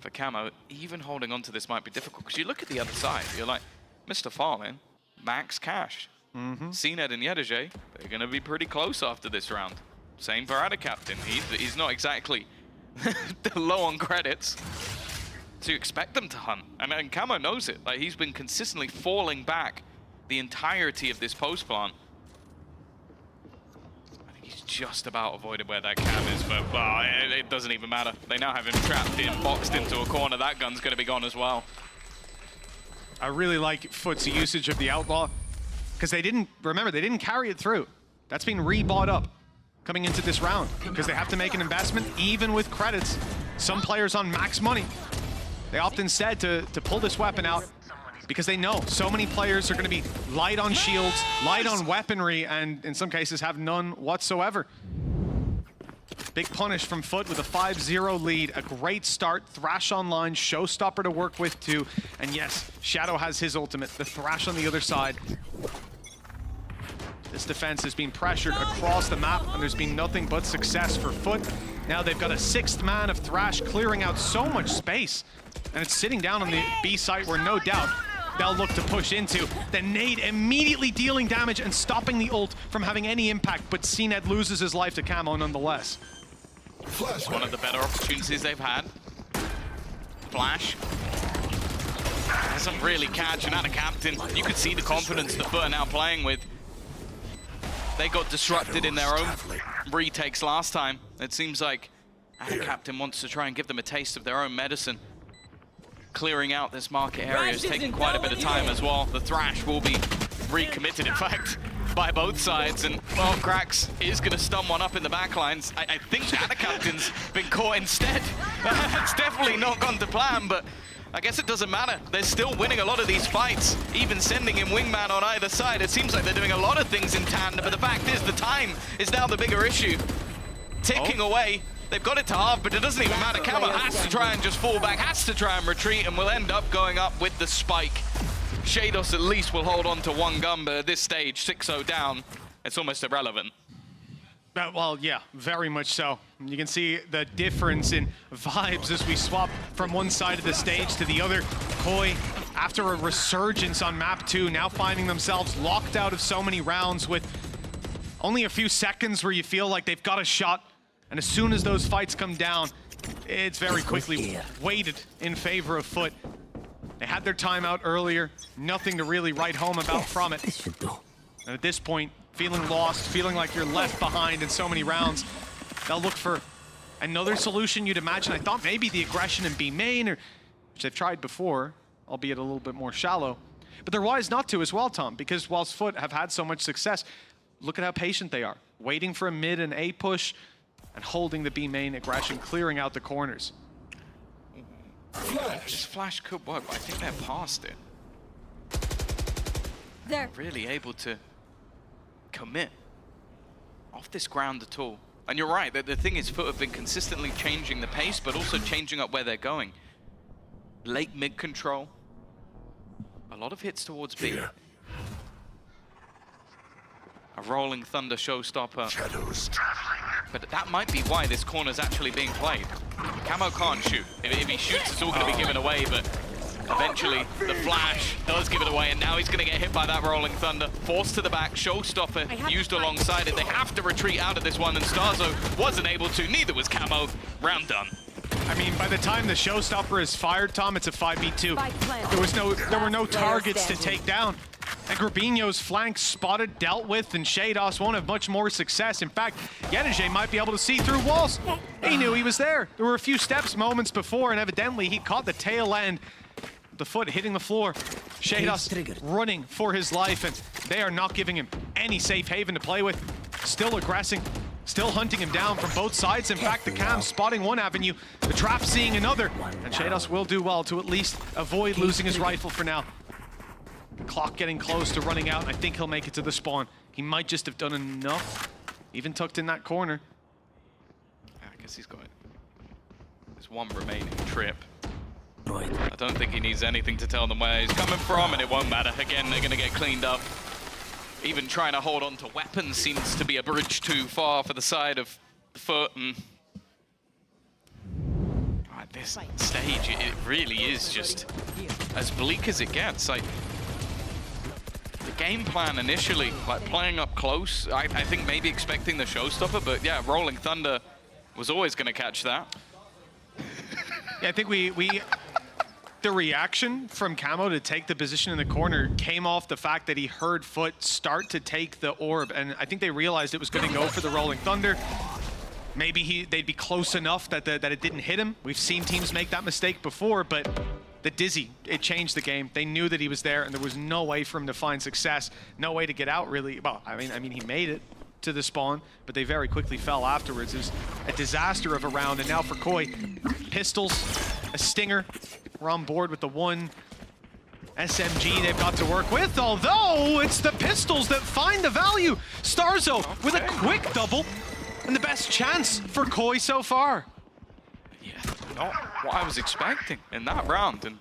For Camo, even holding on to this might be difficult, because you look at the other side, you're like, Mr. Farlin, max cash. CNED and Yedajay, they're going to be pretty close after this round. Same for Adacaptain. He's not exactly low on credits. So you expect them to hunt. And Camo knows it. Like, he's been consistently falling back the entirety of this post plant. I think he's just about avoided where that cam is, but well, it doesn't even matter. They now have him trapped in, boxed into a corner. That gun's going to be gone as well. I really like FUT's usage of the Outlaw, because they didn't carry it through. That's been rebought up coming into this round, because they have to make an investment, even with credits. Some players on max money, they opt instead to pull this weapon out, because they know so many players are going to be light on shields, light on weaponry, and in some cases have none whatsoever. Big punish from FUT with a 5-0 lead. A great start. Thrash online, showstopper to work with too. And yes, Shadow has his ultimate. The Thrash on the other side. This defense has been pressured across the map, and there's been nothing but success for FUT. Now they've got a 6th man of Thrash clearing out so much space, and it's sitting down on the B site where no doubt they'll look to push into. Then Nade immediately dealing damage and stopping the ult from having any impact, but CNED loses his life to Camo nonetheless. One of the better opportunities they've had. Flash. Doesn't really catch another captain. You could see the confidence the FUT are now playing with. They got disrupted in their own retakes last time. It seems like our captain wants to try and give them a taste of their own medicine. Clearing out this market area is taking quite a bit of time as well. The Thrash will be recommitted, in fact, by both sides. And, well, Krax is going to stun one up in the backlines. I think the other captain's been caught instead. It's definitely not gone to plan, but I guess it doesn't matter. They're still winning a lot of these fights, even sending in wingman on either side. It seems like they're doing a lot of things in tandem, but the fact is the time is now the bigger issue. Ticking away. They've got it to half, but it doesn't even matter. Camo has to try and just fall back, has to try and retreat, and will end up going up with the spike. Shados at least will hold on to one gun, but at this stage, 6-0 down, it's almost irrelevant. Well, yeah, very much so. You can see the difference in vibes as we swap from one side of the stage to the other. Koi, after a resurgence on map 2, now finding themselves locked out of so many rounds with only a few seconds where you feel like they've got a shot. And as soon as those fights come down, it's very quickly weighted in favor of FUT. They had their timeout earlier, nothing to really write home about from it. And at this point, feeling lost, feeling like you're left behind in so many rounds, they'll look for another solution, you'd imagine. I thought maybe the aggression in B main, which they've tried before, albeit a little bit more shallow. But they're wise not to as well, Tom, because whilst FUT have had so much success, look at how patient they are. Waiting for a mid and A push, and holding the B main aggression, clearing out the corners. This flash could work, but I think they're past it. There. Really able to commit off this ground at all. And you're right, the thing is FUT have been consistently changing the pace, but also changing up where they're going. Late mid control. A lot of hits towards B. A rolling thunder showstopper. But that might be why this corner's actually being played. Camo can't shoot. If he shoots, it's all going to be given away, but eventually the flash does give it away, and now he's going to get hit by that rolling thunder. Forced to the back, showstopper used alongside it. They have to retreat out of this one, and Starzo wasn't able to. Neither was Camo. Round done. I mean, by the time the showstopper is fired, Tom, it's a 5v2. There were no targets to take down. And Grabinho's flank spotted, dealt with, and Shados won't have much more success. In fact, Yenige might be able to see through walls. He knew he was there. There were a few steps moments before, and evidently he caught the tail end. The foot hitting the floor. Shados running for his life, and they are not giving him any safe haven to play with. Still aggressing, still hunting him down from both sides. In fact, the Cam spotting one avenue, the Trap seeing another, and Shados will do well to at least avoid losing his rifle for now. The clock getting close to running out, and I think he'll make it to the spawn. He might just have done enough, even tucked in that corner. I guess he's got it. There's one remaining trip. I don't think he needs anything to tell them where he's coming from, and it won't matter. Again, they're going to get cleaned up. Even trying to hold on to weapons seems to be a bridge too far for the side of the FUT. And at this stage, it really is just as bleak as it gets. Like, the game plan initially, like playing up close, I think maybe expecting the showstopper, but yeah, Rolling Thunder was always going to catch that. Yeah, I think the reaction from Camo to take the position in the corner came off the fact that he heard FUT start to take the orb, and I think they realized it was going to go for the Rolling Thunder. Maybe they'd be close enough that it didn't hit him. We've seen teams make that mistake before, but the Dizzy, it changed the game. They knew that he was there, and there was no way for him to find success, no way to get out, really. Well, I mean, he made it to the spawn, but they very quickly fell afterwards. It was a disaster of a round, and now for Koi, pistols, a stinger. We're on board with the one SMG they've got to work with, although it's the pistols that find the value. Starzo with a quick double, and the best chance for Koi so far. Yeah, not what I was expecting in that round. And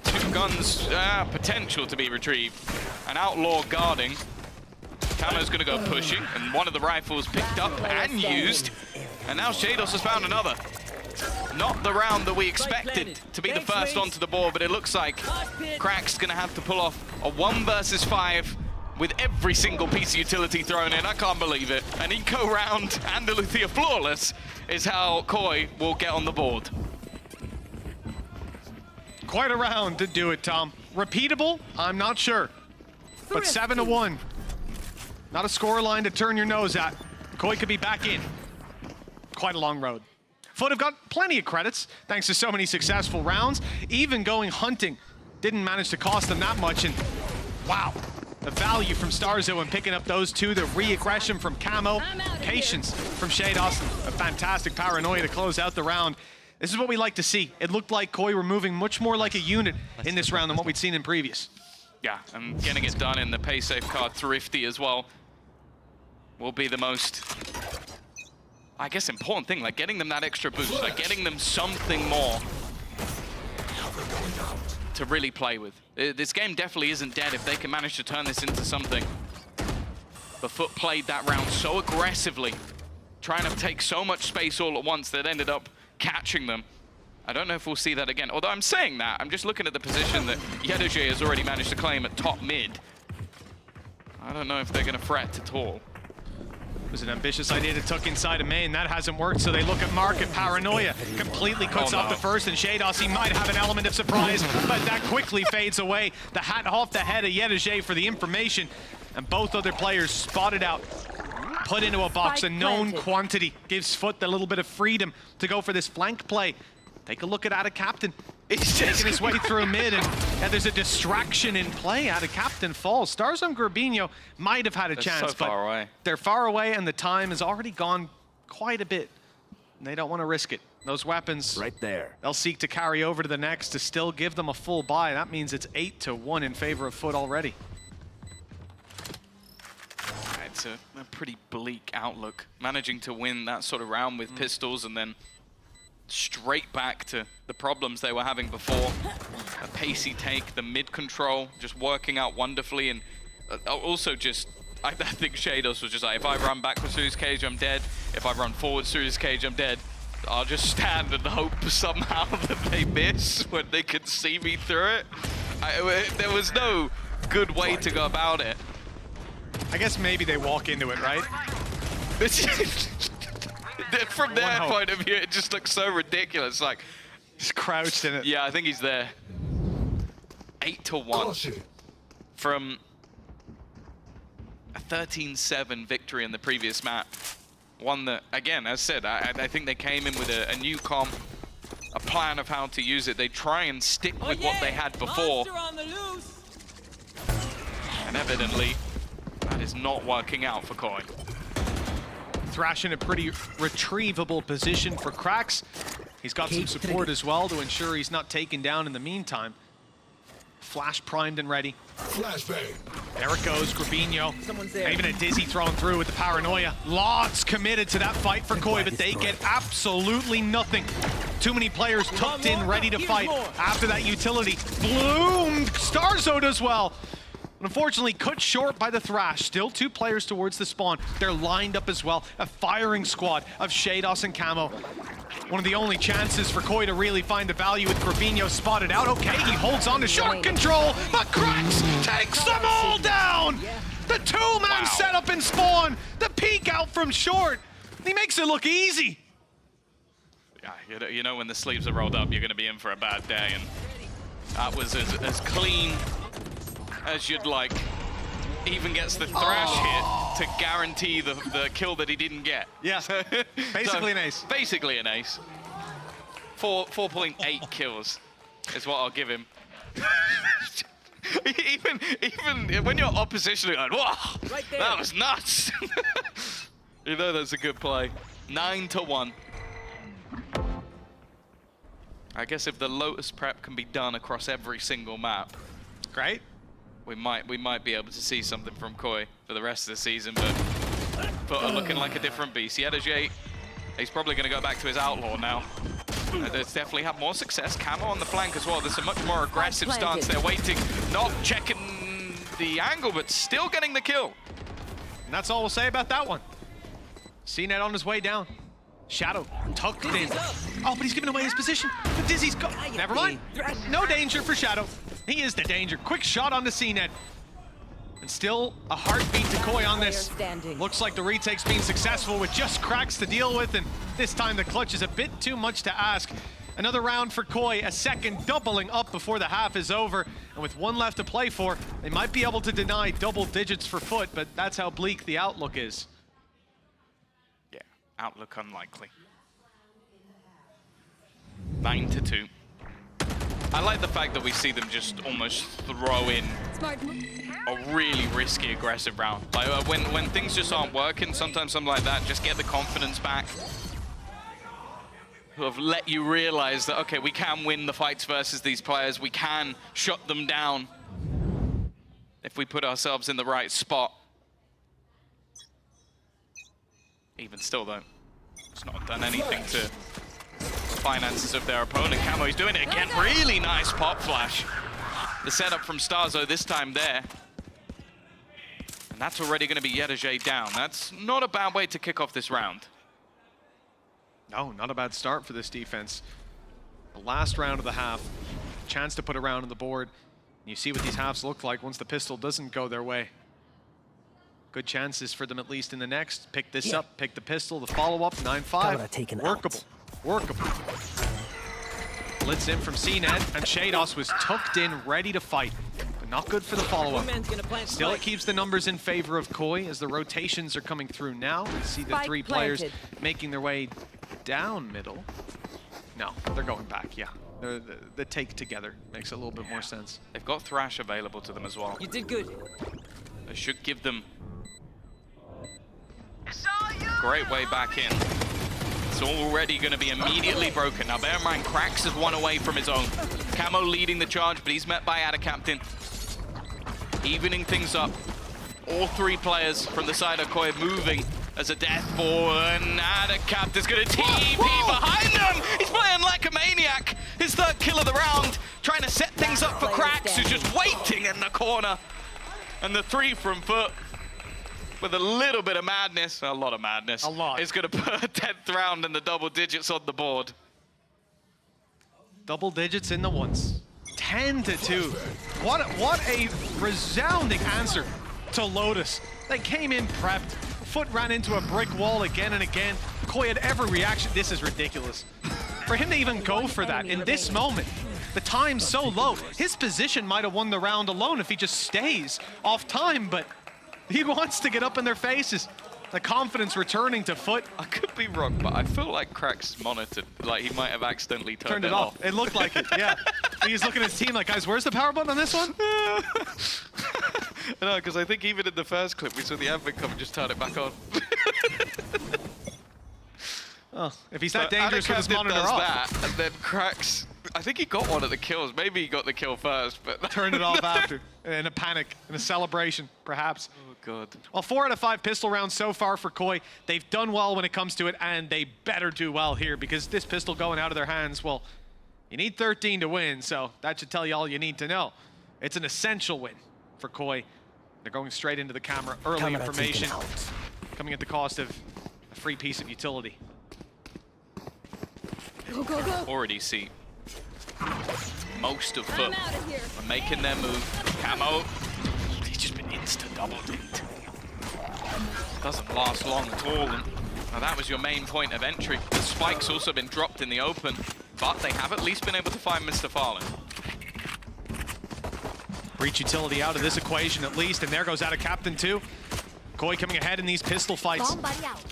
2 guns, potential to be retrieved. An outlaw guarding. Camo's gonna go pushing, and one of the rifles picked up and used. And now Shados has found another. Not the round that we expected to be the first onto the board, but it looks like Crack's gonna have to pull off a 1 versus 5 with every single piece of utility thrown in. I can't believe it. An eco round and a Luthia flawless is how Koi will get on the board. Quite a round to do it, Tom. Repeatable? I'm not sure. But 7-1. Not a scoreline to turn your nose at. Koi could be back in. Quite a long road. FUT have got plenty of credits, thanks to so many successful rounds. Even going hunting didn't manage to cost them that much, and wow, the value from Starzo and picking up those two, the re-aggression from Camo, patience from Shados, a fantastic paranoia to close out the round. This is what we like to see. It looked like Koi were moving much more like a unit in this round than what we'd seen in previous. Yeah, and getting it done in the pay safe card Thrifty as well will be the most, I guess, important thing, like getting them that extra boost, like getting them something more to really play with. This game definitely isn't dead if they can manage to turn this into something. But FUT played that round so aggressively, trying to take so much space all at once that ended up catching them. I don't know if we'll see that again. Although I'm saying that, I'm just looking at the position that Yedoje has already managed to claim at top mid. I don't know if they're going to fret at all. It was an ambitious idea to tuck inside a main. That hasn't worked, so they look at Market. Paranoia completely cuts off the first, and Shados, he might have an element of surprise, but that quickly fades away. The hat off the head of Yedoje for the information, and both other players spotted out, put into a box. A known quantity gives FUT a little bit of freedom to go for this flank play. Take a look at Ada Captain. He's taking his way through mid, and there's a distraction in play. Ada Captain falls. Starzo and Gurbinho might have had a chance, so far away. They're far away, and the time has already gone quite a bit. And they don't want to risk it. Those weapons, Right there. they'll seek to carry over to the next to still give them a full buy. That means it's 8-1 in favor of FUT already. It's a pretty bleak outlook. Managing to win that sort of round with pistols and then straight back to the problems they were having before. A pacey take, the mid control, just working out wonderfully, and also just, I think Shados was just like, if I run backwards through his cage, I'm dead. If I run forwards through his cage, I'm dead. I'll just stand and hope somehow that they miss when they can see me through it. There was no good way to go about it. I guess maybe they walk into it, right? From their point of view, it just looks so ridiculous. Like, Just crouched in it. yeah, I think he's there. 8-1 from a 13-7 victory in the previous map. One that, again, as said, I think they came in with a new comp, a plan of how to use it. They try and stick with what they had before, and evidently that is not working out for Koi. Thrash in a pretty retrievable position for Cracks. He's got some support as well to ensure he's not taken down in the meantime. Flash primed and ready. Flashbang. There it goes, Gurbinho. Someone's there. Even a Dizzy thrown through with the paranoia. Lots committed to that fight for Koi, but they get absolutely nothing. Too many players tucked in, ready to fight. After that utility, bloomed. Starzo does well. Unfortunately, cut short by the Thrash. Still 2 players towards the spawn. They're lined up as well. A firing squad of Shados and Camo. One of the only chances for Koi to really find the value with Gurbinho spotted out. Okay, he holds on to short control, but Cracks takes them all down! The 2-man setup in spawn. The peek out from short. He makes it look easy. Yeah, you know when the sleeves are rolled up, you're going to be in for a bad day, and that was as clean as you'd like. Even gets the Thrash hit to guarantee the kill that he didn't get. Yeah, basically an ace. Basically an ace. 4.8 kills is what I'll give him. even when your opposition are going, wow, Right there. that was nuts. You know that's a good play. 9-1. I guess if the Lotus prep can be done across every single map, Great. we might be able to see something from Koi for the rest of the season, but are looking like a different beast. Yedoje, he's probably going to go back to his Outlaw now. There's definitely have more success. Camo on the flank as well. There's a much more aggressive stance there, waiting, not checking the angle, but still getting the kill. And that's all we'll say about that one. CNET on his way down. Shadow tucked in. Oh, but he's giving away his position. But Dizzy's go. Never mind. No danger for Shadow. He is the danger. Quick shot onto CNET. And still a heartbeat to Koi on this. Looks like the retake's been successful with just cracks to deal with, and this time the clutch is a bit too much to ask. Another round for Koi, a second doubling up before the half is over. And with one left to play for, they might be able to deny double digits for FUT, but that's how bleak the outlook is. Yeah, outlook unlikely. 9-2. I like the fact that we see them just almost throw in a really risky, aggressive round. Like when things just aren't working, sometimes something like that, just get the confidence back. Who have let you realize that, okay, we can win the fights versus these players. We can shut them down if we put ourselves in the right spot. Even still, though, it's not done anything to finances of their opponent. Camo's doing it again. Really nice pop flash. The setup from Starzo this time there. And that's already going to be Yedajay down. That's not a bad way to kick off this round. No, not a bad start for this defense. The last round of the half, chance to put a round on the board. You see what these halves look like once the pistol doesn't go their way. Good chances for them at least in the next. Pick this up, pick the pistol, the follow-up, 9-5. Workable. Workable. Blitz in from CNET, and Shados was tucked in, ready to fight. But not good for the follow-up. Still, it keeps the numbers in favor of Koi as the rotations are coming through now. We see the three players making their way down middle. No, they're going back, yeah. The take together makes a little bit more sense. They've got Thrash available to them as well. You did good. They should give them a great way back in. It's already going to be immediately broken. Now, bear in mind, Krax is one away from his own. Camo leading the charge, but he's met by Ada Captain. Evening things up. All three players from the side of Koi moving as a death ball, and Ada Captain's going to TP behind them. He's playing like a maniac. His third kill of the round, trying to set things up for Krax, who's just waiting in the corner. And the three from FUT, with a little bit of madness, a lot of madness. A lot. Is going to put a 10th round in the double digits on the board. Double digits in the ones. 10-2. What a resounding answer to Lotus. They came in prepped. FUT ran into a brick wall again and again. Koi had every reaction. This is ridiculous. For him to even go for that in this moment, the time's so low. His position might have won the round alone if he just stays off time, but he wants to get up in their faces. The confidence returning to FUT. I could be wrong, but I feel like Krax monitored. Like, he might have accidentally turned it off. It looked like it, yeah. He's looking at his team like, guys, where's the power button on this one? No, because I think even in the first clip, we saw the admin come and just turn it back on. Oh, if he's that dangerous with his monitor does off. That, and then Krax, I think he got one of the kills. Maybe he got the kill first, but... Turned it off after, in a panic, in a celebration, perhaps. Oh, God. Well, 4 out of 5 pistol rounds so far for Koi. They've done well when it comes to it, and they better do well here, because this pistol going out of their hands, well, you need 13 to win, so that should tell you all you need to know. It's an essential win for Koi. They're going straight into the camera. Early information coming at the cost of a free piece of utility. Go, go, go. Already see most of FUT are making their move. Camo, he's just been insta-double dinked. Doesn't last long at all. And now that was your main point of entry. The spike's also been dropped in the open, but they have at least been able to find Mr. Fallen. Breach utility out of this equation at least, and there goes out of Captain too. Koi coming ahead in these pistol fights.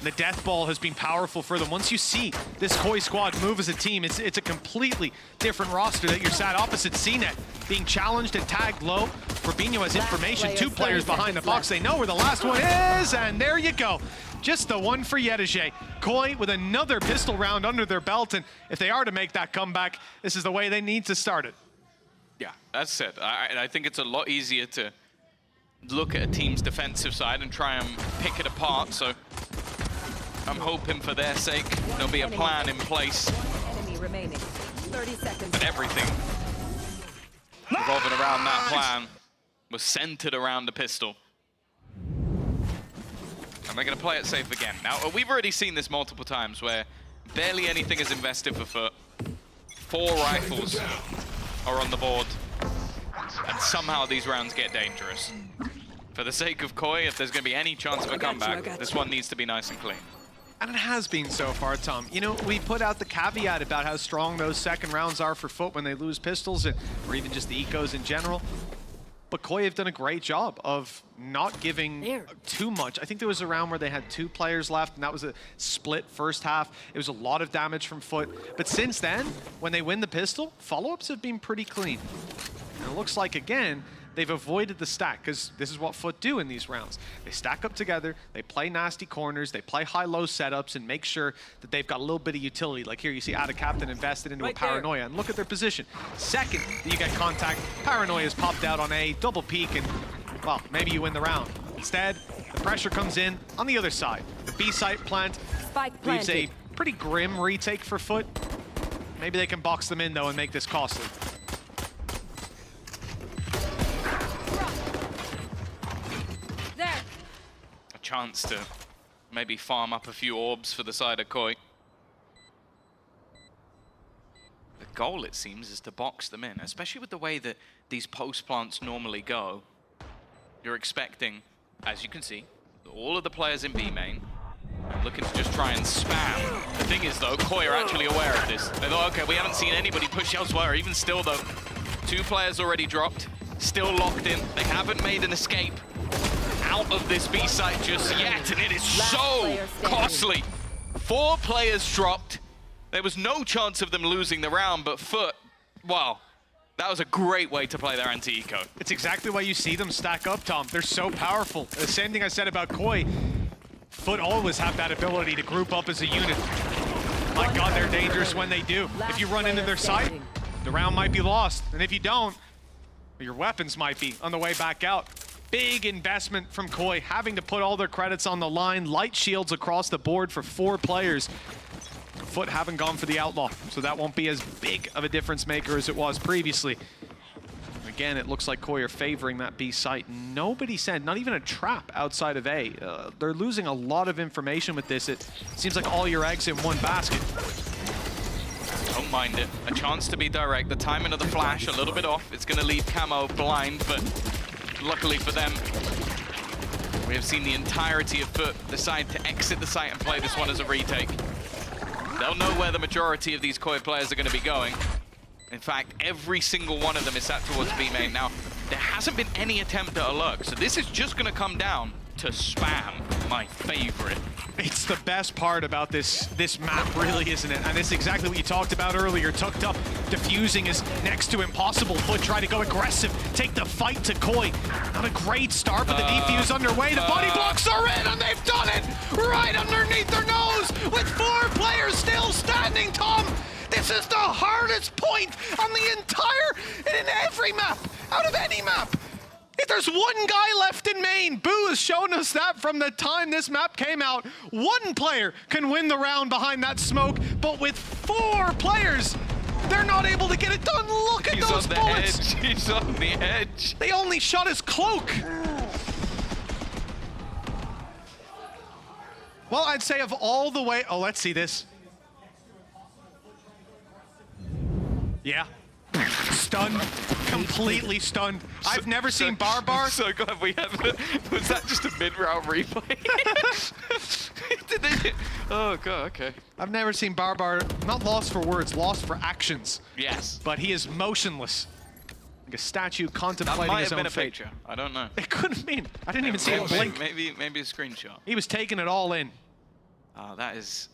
The death ball has been powerful for them. Once you see this Koi squad move as a team, it's a completely different roster that you're sat opposite CNET, being challenged and tagged low. Fabinho has information, 2 players behind the box. They know where the last one is, and there you go. Just the one for Yedajay. Koi with another pistol round under their belt, and if they are to make that comeback, this is the way they need to start it. Yeah, that's it. I think it's a lot easier to look at a team's defensive side and try and pick it apart, so I'm hoping for their sake there'll be a plan in place. Enemy remaining. 30 seconds. But everything revolving around that plan was centered around the pistol. And they're going to play it safe again. Now, we've already seen this multiple times where barely anything is invested for FUT. 4 rifles are on the board. And somehow these rounds get dangerous. For the sake of Koi, if there's going to be any chance of a comeback, this one needs to be nice and clean. And it has been so far, Tom. You know, we put out the caveat about how strong those second rounds are for FUT when they lose pistols, or even just the ecos in general. But Koi have done a great job of not giving too much. I think there was a round where they had 2 players left, and that was a split first half. It was a lot of damage from FUT. But since then, when they win the pistol, follow-ups have been pretty clean. And it looks like, again, they've avoided the stack, because this is what FUT do in these rounds. They stack up together, they play nasty corners, they play high-low setups, and make sure that they've got a little bit of utility. Like here, you see Ada Captain invested into a Paranoia, and look at their position. Second that you get contact, Paranoia's popped out on A, double peek, and, well, maybe you win the round. Instead, the pressure comes in on the other side. The B site plant leaves a pretty grim retake for FUT. Maybe they can box them in, though, and make this costly. Chance to maybe farm up a few orbs for the side of Koi. The goal, it seems, is to box them in, especially with the way that these post plants normally go. You're expecting, as you can see, all of the players in B main are looking to just try and spam. The thing is, though, Koi are actually aware of this. They thought, okay, we haven't seen anybody push elsewhere. Even still, though, 2 players already dropped, still locked in. They haven't made an escape out of this B site just yet, and it is so costly. 4 players dropped. There was no chance of them losing the round, but FUT, wow, that was a great way to play their anti-eco. It's exactly why you see them stack up, Tom. They're so powerful. The same thing I said about Koi. FUT always have that ability to group up as a unit. My God, they're dangerous when they do. If you run into their site, the round might be lost. And if you don't, your weapons might be on the way back out. Big investment from Koi, having to put all their credits on the line. Light shields across the board for 4 players. FUT haven't gone for the Outlaw, so that won't be as big of a difference maker as it was previously. Again, it looks like Koi are favoring that B site. Nobody said, not even a trap outside of A. They're losing a lot of information with this. It seems like all your eggs in one basket. Don't mind it. A chance to be direct. The timing of the flash a little bit off. It's going to leave Camo blind, but luckily for them, we have seen the entirety of FUT decide to exit the site and play this one as a retake. They'll know where the majority of these Koi players are going to be going. In fact, every single one of them is sat towards B main. Now, there hasn't been any attempt at a lurk, so this is just going to come down to spam, my favorite. It's the best part about this map, really, isn't it? And it's exactly what you talked about earlier. Tucked up, defusing is next to impossible. FUT try to go aggressive, take the fight to Koi. Not a great start, but the defuse underway. The body blocks are in, and they've done it right underneath their nose with 4 players still standing, Tom. This is the hardest point on the entire, in every map, out of any map. If there's one guy left in main, Boo has shown us that from the time this map came out. 1 player can win the round behind that smoke, but with 4 players, they're not able to get it done. Look at those bullets. He's on the edge. They only shot his cloak. Well, I'd say of all the way, oh, let's see this. Yeah. Stunned, completely stunned. I've never seen Barbar. I'm so glad we haven't. Was that just a mid-round replay? Did they? Oh god, okay. I've never seen Barbar, not lost for words, lost for actions. Yes. But he is motionless. Like a statue contemplating his own fate. That might have been a picture. I don't know. It could have been. I didn't even see him blink. Maybe a screenshot. He was taking it all in. Oh, that is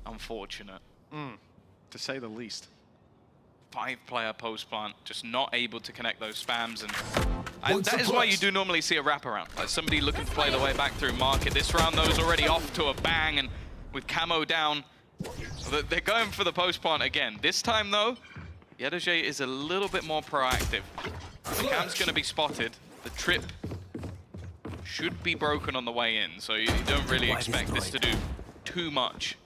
unfortunate. To say the least. 5-player post plant, just not able to connect those spams, and that is why you do normally see a wraparound. Like somebody looking to play the way back through market. This round, though, is already off to a bang, and with Camo down, they're going for the post plant again. This time, though, Yedoje is a little bit more proactive. The cam's going to be spotted. The trip should be broken on the way in, so you don't really expect this to do too much.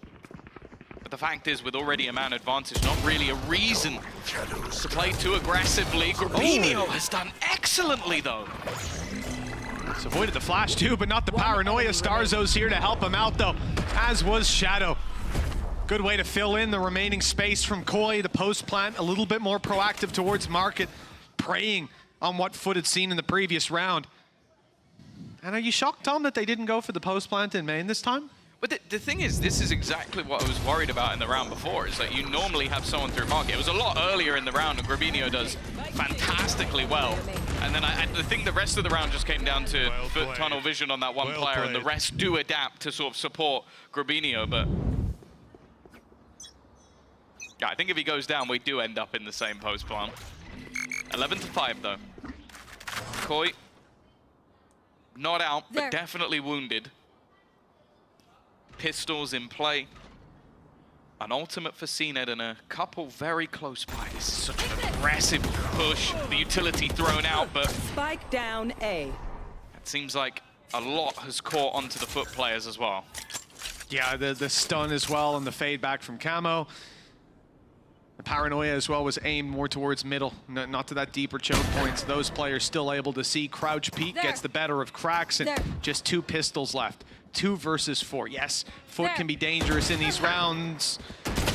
The fact is, with already a man advantage, not really a reason to play too aggressively. Grabinho has done excellently, though. He's avoided the flash too, but not the paranoia. Starzo's here to help him out though, as was Shadow. Good way to fill in the remaining space from Koi. The post plant a little bit more proactive towards market, preying on what FUT had seen in the previous round. And are you shocked, Tom, that they didn't go for the post plant in main this time? But the thing is, this is exactly what I was worried about in the round before, is that you normally have someone through market. It was a lot earlier in the round, and Grabinho does fantastically well. And then I think the rest of the round just came down to FUT tunnel vision on that one player, and the rest do adapt to sort of support Grabinho, but... yeah, I think if he goes down, we do end up in the same post plan. 11-5 though. Koi, not out, but definitely wounded. Pistols in play. An ultimate for CNED and a couple very close by. This is such an aggressive push. The utility thrown out, but... Spike down A. it seems like a lot has caught onto the FUT players as well. Yeah, the stun as well and the fade back from Camo. The paranoia as well was aimed more towards middle, not to that deeper choke points. Those players still able to see. Crouch peek gets the better of Cracks, and just 2 pistols left. 2 versus 4. Yes, FUT can be dangerous in these rounds,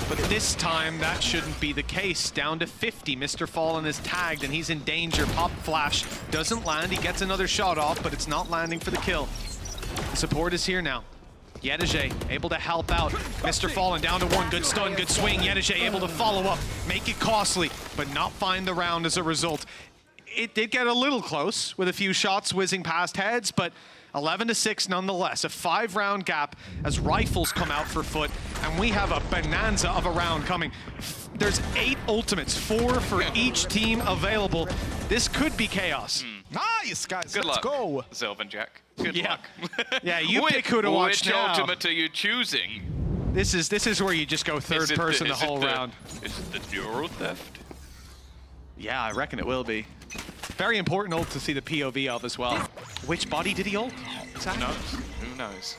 but this time that shouldn't be the case. Down to 50. Mr. Fallen is tagged and he's in danger. Pop flash doesn't land. He gets another shot off, but it's not landing for the kill. The support is here now. Yedeje able to help out. Mr. Fallen down to 1. Good stun, good swing. Yedeje able to follow up, make it costly, but not find the round as a result. It did get a little close with a few shots whizzing past heads, but 11-6 nonetheless. A 5-round gap as rifles come out for FUT, and we have a bonanza of a round coming. There's 8 ultimates, 4 for each team available. This could be chaos. Nice, guys. Good Let's luck, go. Sylvan Jack. Good luck. Yeah, you pick who to watch which now. ultimate are you choosing? This is where you just go third person the whole round. Is it the Neural Theft? Yeah, I reckon it will be. Very important ult to see the POV of as well. Which body did he ult? Who knows? Who knows?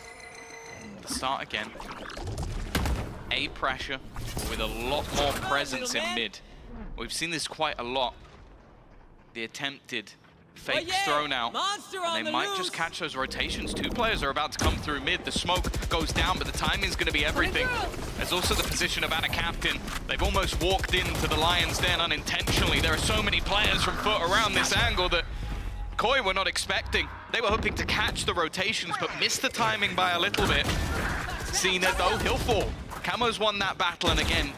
Start again. A pressure with a lot more presence in mid. We've seen this quite a lot. The attempted fakes thrown out, and they might just catch those rotations. 2 players are about to come through mid. The smoke goes down, but the timing's going to be everything. There's also the position of Anna Captain. They've almost walked into the Lion's Den unintentionally. There are so many players from FUT around this angle that Koi were not expecting. They were hoping to catch the rotations, but missed the timing by a little bit. CNED though, he'll fall. Camo's won that battle, and again,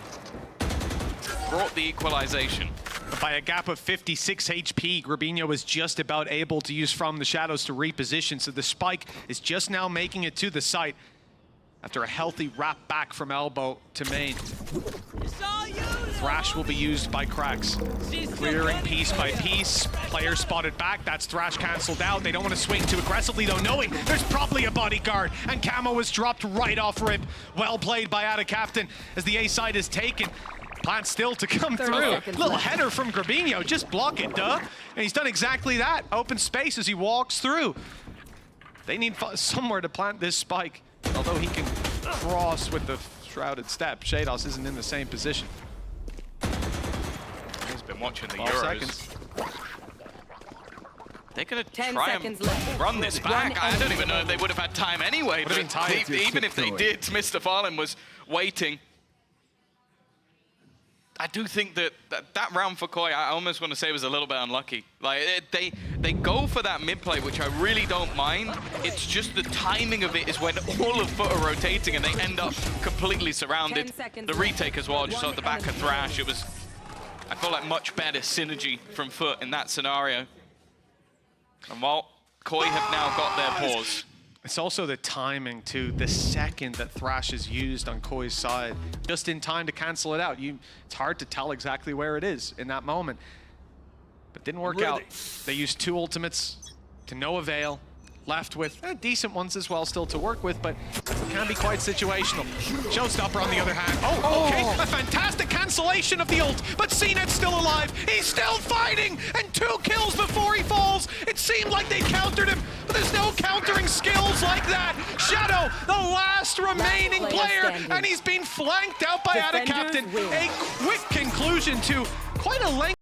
brought the equalization. By a gap of 56 HP, Grabinho was just about able to use From the Shadows to reposition, so the spike is just now making it to the site after a healthy wrap back from elbow to main. Thrash will be used by Cracks. Clearing piece by piece. Player spotted back. That's Thrash cancelled out. They don't want to swing too aggressively though, knowing there's probably a bodyguard. And Camo was dropped right off rip. Well played by Ada Captain as the A side is taken. Plan still to come through. Little header from Grabinho. Just block it, duh. And he's done exactly that. Open space as he walks through. They need somewhere to plant this spike. Although he can cross with the shrouded step. Shados isn't in the same position. He's been watching the 12 Euros. seconds. They're going to 10 try seconds and left. run this back. I don't even know if they would have had time anyway. Would have been tight. Even if they did, Mr. Fallen was waiting. I do think that round for Koi, I almost want to say was a little bit unlucky. Like they go for that mid play, which I really don't mind. It's just the timing of it is when all of FUT are rotating and they end up completely surrounded. The retake as well, just off the back of Thrash. It was, I feel like, much better synergy from FUT in that scenario. And while Koi have now got their pause. It's also the timing too. The second that Thrash is used on Koi's side, just in time to cancel it out. It's hard to tell exactly where it is in that moment. But didn't work out. They used 2 ultimates to no avail. Left with decent ones as well still to work with, but it can be quite situational. Showstopper on the other hand. Oh, okay, a fantastic cancellation of the ult, but CNED's still alive. He's still fighting, and 2 kills before he falls. It seemed like they countered him, but there's no countering skills like that. Shadow, the last remaining player, and he's been flanked out by Ada Captain. A quick conclusion to quite a length.